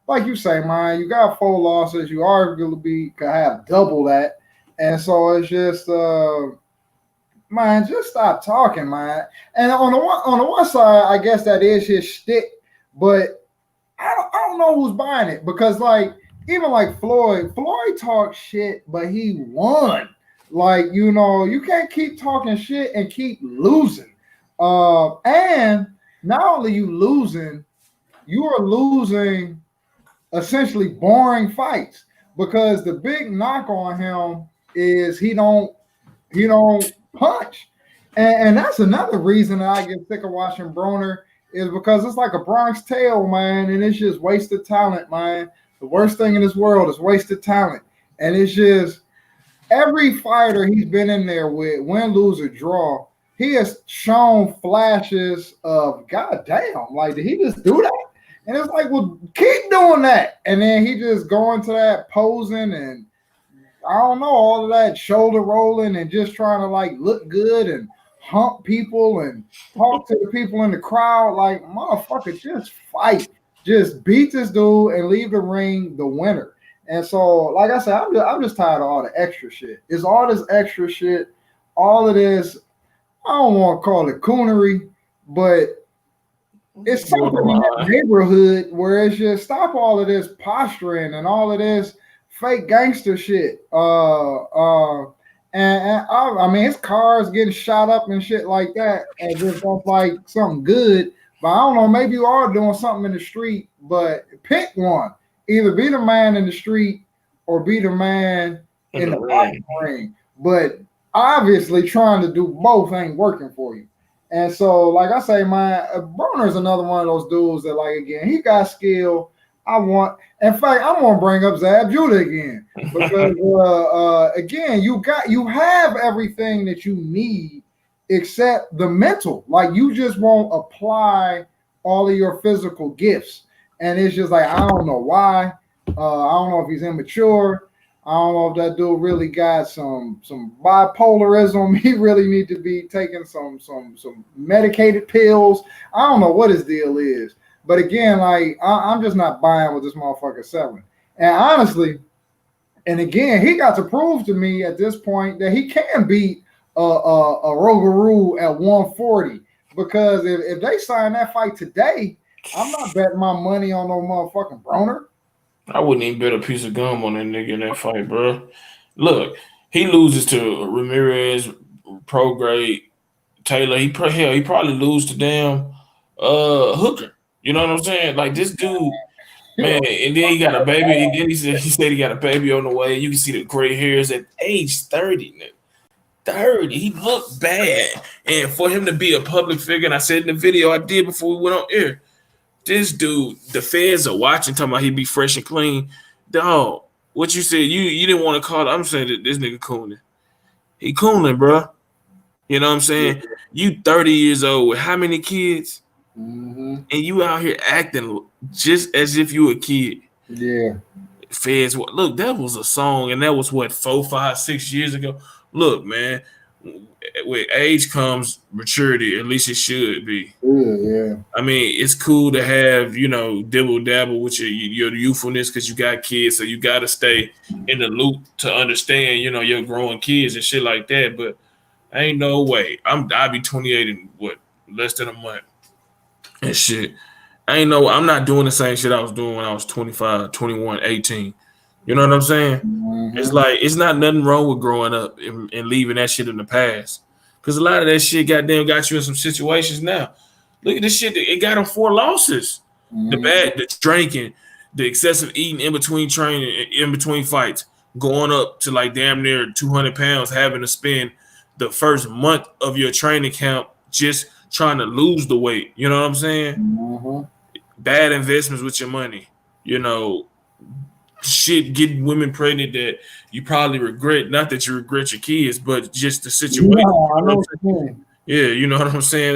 like you say, man. You got 4 losses. You arguably could have double that, and so it's just, man, just stop talking, man. And on the one side, I guess that is his shtick, but I don't know who's buying it because, like, even like Floyd talked shit, but he won. Like, you can't keep talking shit and keep losing. And not only you losing, you are losing essentially boring fights because the big knock on him is he don't punch. And that's another reason that I get sick of watching Broner is because it's like a Bronx Tale, man, and it's just wasted talent, man. The worst thing in this world is wasted talent. And it's just every fighter he's been in there with, win, lose, or draw, he has shown flashes of goddamn, like did he just do that? And it's like, well, keep doing that. And then he just going to that posing and I don't know, all of that shoulder rolling and just trying to like look good and hump people and talk to the people in the crowd. Like, motherfucker, just fight. Just beat this dude and leave the ring the winner. And so, like I said, I'm just tired of all the extra shit. It's all this extra shit, all of this, I don't want to call it coonery, but it's something in that neighborhood where it's just stop all of this posturing and all of this fake gangster shit. I mean, his cars getting shot up and shit like that, and just look like something good. But I don't know, maybe you are doing something in the street, but pick one. Either be the man in the street or be the man in the fighting ring. But obviously trying to do both ain't working for you. And so, like I say, Broner's another one of those dudes that, like, again, he got skill. In fact, I'm gonna bring up Zab Judah again because again, you have everything that you need except the mental. Like you just won't apply all of your physical gifts, and it's just like I don't know why. I don't know if he's immature. I don't know if that dude really got some bipolarism. He really need to be taking some medicated pills. I don't know what his deal is. But again, like I'm just not buying what this motherfucker selling. And honestly, and again, he got to prove to me at this point that he can beat a Rougarou at 140. Because if they sign that fight today, I'm not betting my money on no motherfucking Broner. I wouldn't even bet a piece of gum on that nigga in that fight, bro. Look, he loses to Ramirez, pro grade Taylor. He probably lose to damn Hooker. You know what I'm saying? Like this dude, man. And then he got a baby. And then he said he got a baby on the way. You can see the gray hairs at age 30, nigga. 30. He looked bad. And for him to be a public figure, and I said in the video I did before we went on air, this dude, the feds are watching, talking about he be fresh and clean. Dog, what you said, you didn't want to call it. I'm saying that this nigga cooling. He cooling, bro. You know what I'm saying? You 30 years old with how many kids? Mm-hmm. And you out here acting just as if you a kid. Yeah. Feds, look, that was a song, and that was what 4, 5, 6 years ago. Look, man, with age comes maturity. At least it should be. Yeah. I mean, it's cool to have dibble dabble with your youthfulness because you got kids, so you got to stay in the loop to understand, your growing kids and shit like that. But ain't no way. I'll be 28 in less than a month. And shit, I'm not doing the same shit I was doing when I was 25, 21, 18. You know what I'm saying? Mm-hmm. It's like, it's not nothing wrong with growing up and leaving that shit in the past. Because a lot of that shit goddamn got you in some situations now. Look at this shit. It got him 4 losses. Mm-hmm. The drinking, the excessive eating in between training, in between fights, going up to like damn near 200 pounds, having to spend the first month of your training camp just trying to lose the weight. You know what I'm saying? Mm-hmm. Bad investments with your money. Shit, getting women pregnant that you probably regret. Not that you regret your kids, but just the situation. Yeah, you know what I'm saying?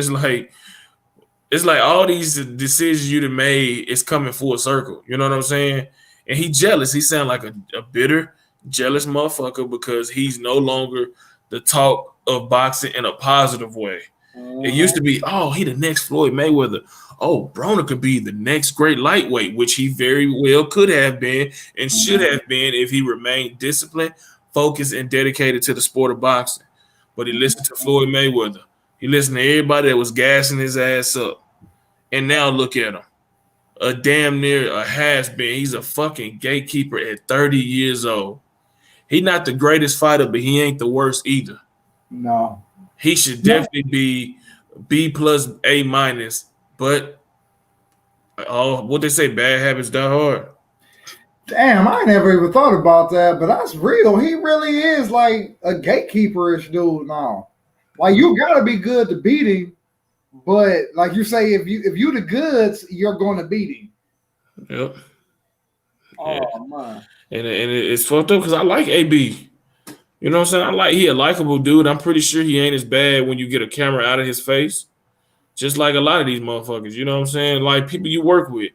It's like all these decisions you'd have made is coming full circle. You know what I'm saying? And he jealous. He sound like a bitter, jealous motherfucker because he's no longer the talk of boxing in a positive way. It used to be, he the next Floyd Mayweather. Oh, Broner could be the next great lightweight, which he very well could have been and should have been if he remained disciplined, focused, and dedicated to the sport of boxing. But he listened to Floyd Mayweather. He listened to everybody that was gassing his ass up. And now look at him. A damn near a has-been. He's a fucking gatekeeper at 30 years old. He's not the greatest fighter, but he ain't the worst either. No. He should definitely be B plus A minus, but Oh, what they say, bad habits die hard. Damn, I never even thought about that, but that's real. He really is like a gatekeeperish dude now. Like you gotta be good to beat him, but like you say, if you the goods, you're gonna beat him. Yep. Yeah. Oh man. And it's fucked up because I like AB. You know what I'm saying? He a likable dude. I'm pretty sure he ain't as bad when you get a camera out of his face. Just like a lot of these motherfuckers. You know what I'm saying? Like people you work with.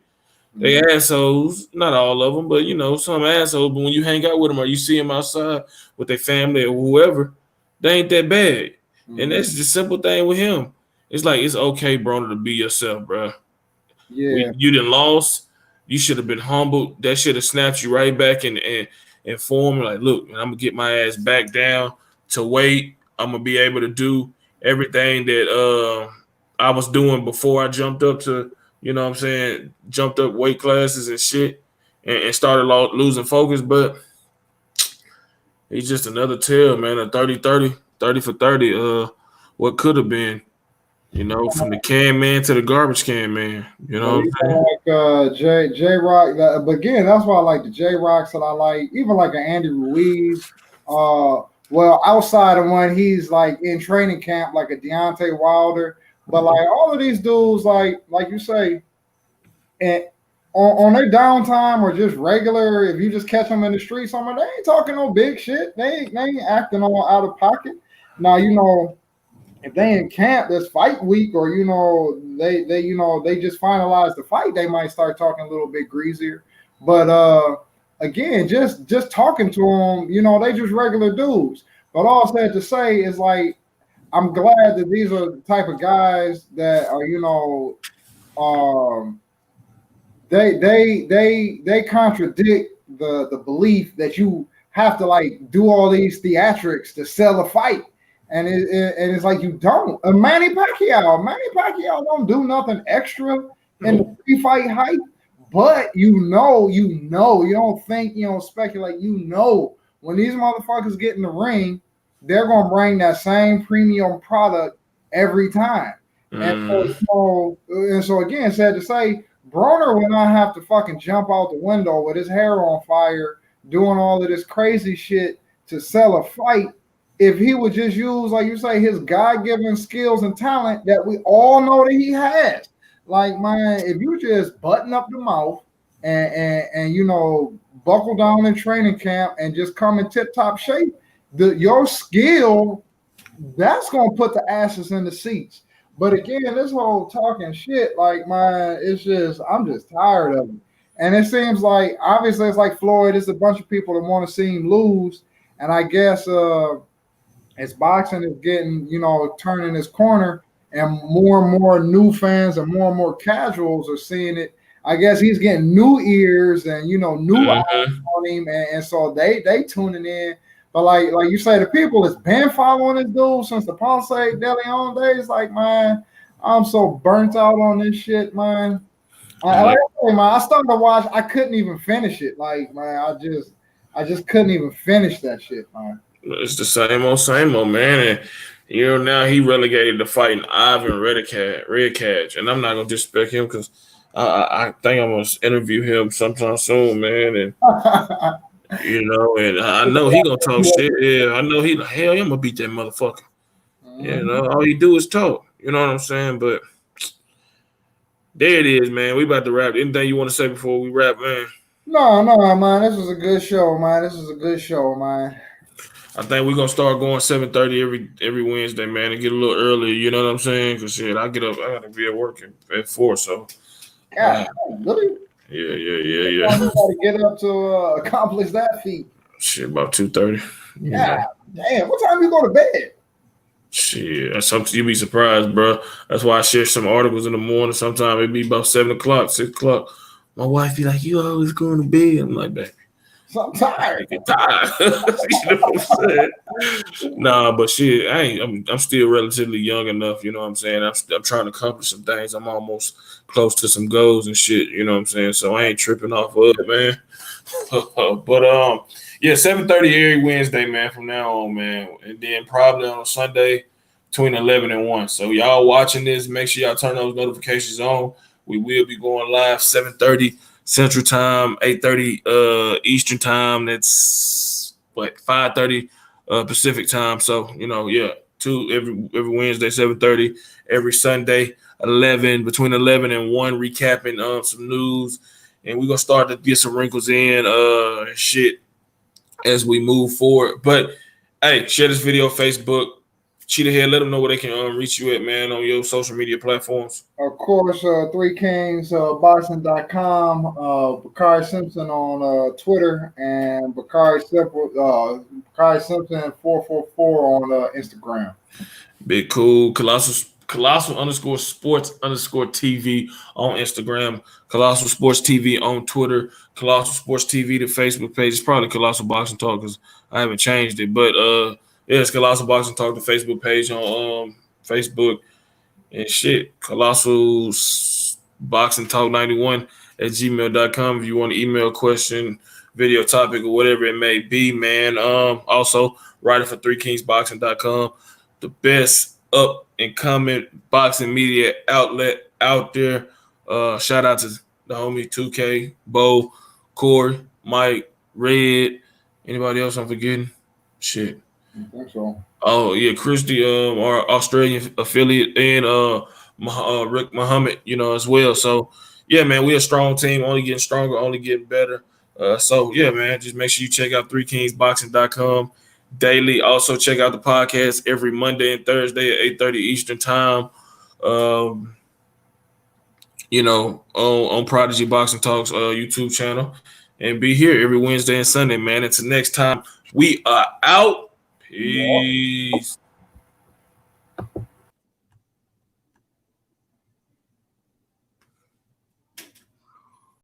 They assholes, not all of them, but some assholes. But when you hang out with them or you see them outside with their family or whoever, they ain't that bad. And that's the simple thing with him. It's like it's okay, bro, to be yourself, bro. Yeah. You done lost. You should have been humbled. That should have snapped you right back and form. Like, look, I'm gonna get my ass back down to weight. I'm gonna be able to do everything that I was doing before I jumped up to. You know what I'm saying? Jumped up weight classes and shit and started losing focus. But he's just another tale, man. A 30-30, 30 for 30. What could have been, from the can man to the garbage can man. You know what I'm saying? Like J Rock, but again, that's why I like the J Rocks that I like, even like an Andy Ruiz. Well, outside of when he's like in training camp, like a Deontay Wilder. But like all of these dudes, like you say, and on their downtime or just regular, if you just catch them in the street somewhere, they ain't talking no big shit. They ain't acting all out of pocket. Now, if they in camp this fight week or they just finalized the fight, they might start talking a little bit greasier. But again, just talking to them, they just regular dudes. But all I said to say is like, I'm glad that these are the type of guys that are, they contradict the belief that you have to like do all these theatrics to sell a fight, and it's like you don't. Manny Pacquiao don't do nothing extra in the pre-fight hype, but you don't think, speculate, when these motherfuckers get in the ring, they're gonna bring that same premium product every time. And so again, sad to say, Broner would not have to fucking jump out the window with his hair on fire, doing all of this crazy shit to sell a fight if he would just use, like you say, his God-given skills and talent that we all know that he has. Like, man, if you just button up the mouth and buckle down in training camp and just come in tip-top shape, your skill, that's gonna put the asses in the seats. But again, this whole talking shit, like, man, I'm just tired of it. And it seems like, obviously, it's like Floyd, it's a bunch of people that want to see him lose. And I guess as boxing is getting, turning his corner and more new fans and more casuals are seeing it, I guess he's getting new ears and, new eyes on him. And so they tuning in. But like you say, the people that's been following this dude since the Ponce de Leon days, like, man, I'm so burnt out on this shit, man. I started to watch. I couldn't even finish it. Like, man, I just couldn't even finish that shit, man. It's the same old, man. And now he relegated to fighting Ivan Redcatch, and I'm not gonna disrespect him because I think I'm gonna interview him sometime soon, man. And and I know he gonna talk shit. Yeah, I know he like, hell, I'm gonna beat that motherfucker. All he do is talk. You know what I'm saying? But there it is, man. We about to wrap. Anything you want to say before we wrap, man? No, man. This was a good show, man. I think we're gonna start going 7:30 every Wednesday, man, and get a little earlier. You know what I'm saying? Because shit, I get up, I gotta be at work at 4. So, really? Yeah. You gotta get up to accomplish that feat. Shit, about 2:30. Yeah. Damn. What time you go to bed? Shit, that's something you be surprised, bro. That's why I share some articles in the morning. Sometimes it be about 7 o'clock, 6 o'clock. My wife be like, "You always going to bed?" I'm like, "Baby, I'm tired. You know what I'm saying? Nah, but shit, I'm still relatively young enough. You know what I'm saying? I'm trying to accomplish some things. I'm almost close to some goals and shit. You know what I'm saying? So I ain't tripping off of it, man. But yeah, 7:30 every Wednesday, man. From now on, man, and then probably on a Sunday between 11 and 1. So y'all watching this, make sure y'all turn those notifications on. We will be going live 7:30 Central Time, 8:30 Eastern Time. That's what 5:30 Pacific Time. So two every Wednesday 7:30, every Sunday between 11 and 1, recapping some news, and we're gonna start to get some wrinkles in shit as we move forward. But hey, share this video on Facebook. Cheetah Head, let them know where they can reach you at, man, on your social media platforms. Of course, Three Kings Boxing.com, Bakari Simpson on Twitter, and Bakari Simpson 444 on Instagram. Big cool. Colossal _sports _TV on Instagram. Colossal Sports TV on Twitter. Colossal Sports TV, the Facebook page. It's probably Colossal Boxing Talk because I haven't changed it. But it's Colossal Boxing Talk, the Facebook page on Facebook. And shit, Colossal Boxing Talk 91 at gmail.com if you want to email a question, video topic, or whatever it may be, man. Also, writing for 3kingsboxing.com, the best up and coming boxing media outlet out there. Shout out to the homie 2K, Bo, Corey, Mike, Red. Anybody else I'm forgetting? Shit. I think so. Oh yeah, Christy, our Australian affiliate, and Rick Muhammad, as well. So yeah, man, we're a strong team, only getting stronger, only getting better. So yeah, man, just make sure you check out 3kingsboxing.com daily. Also check out the podcast every Monday and Thursday at 8:30 Eastern Time. On Prodigy Boxing Talks YouTube channel, and be here every Wednesday and Sunday, man. Until next time, we are out. Peace.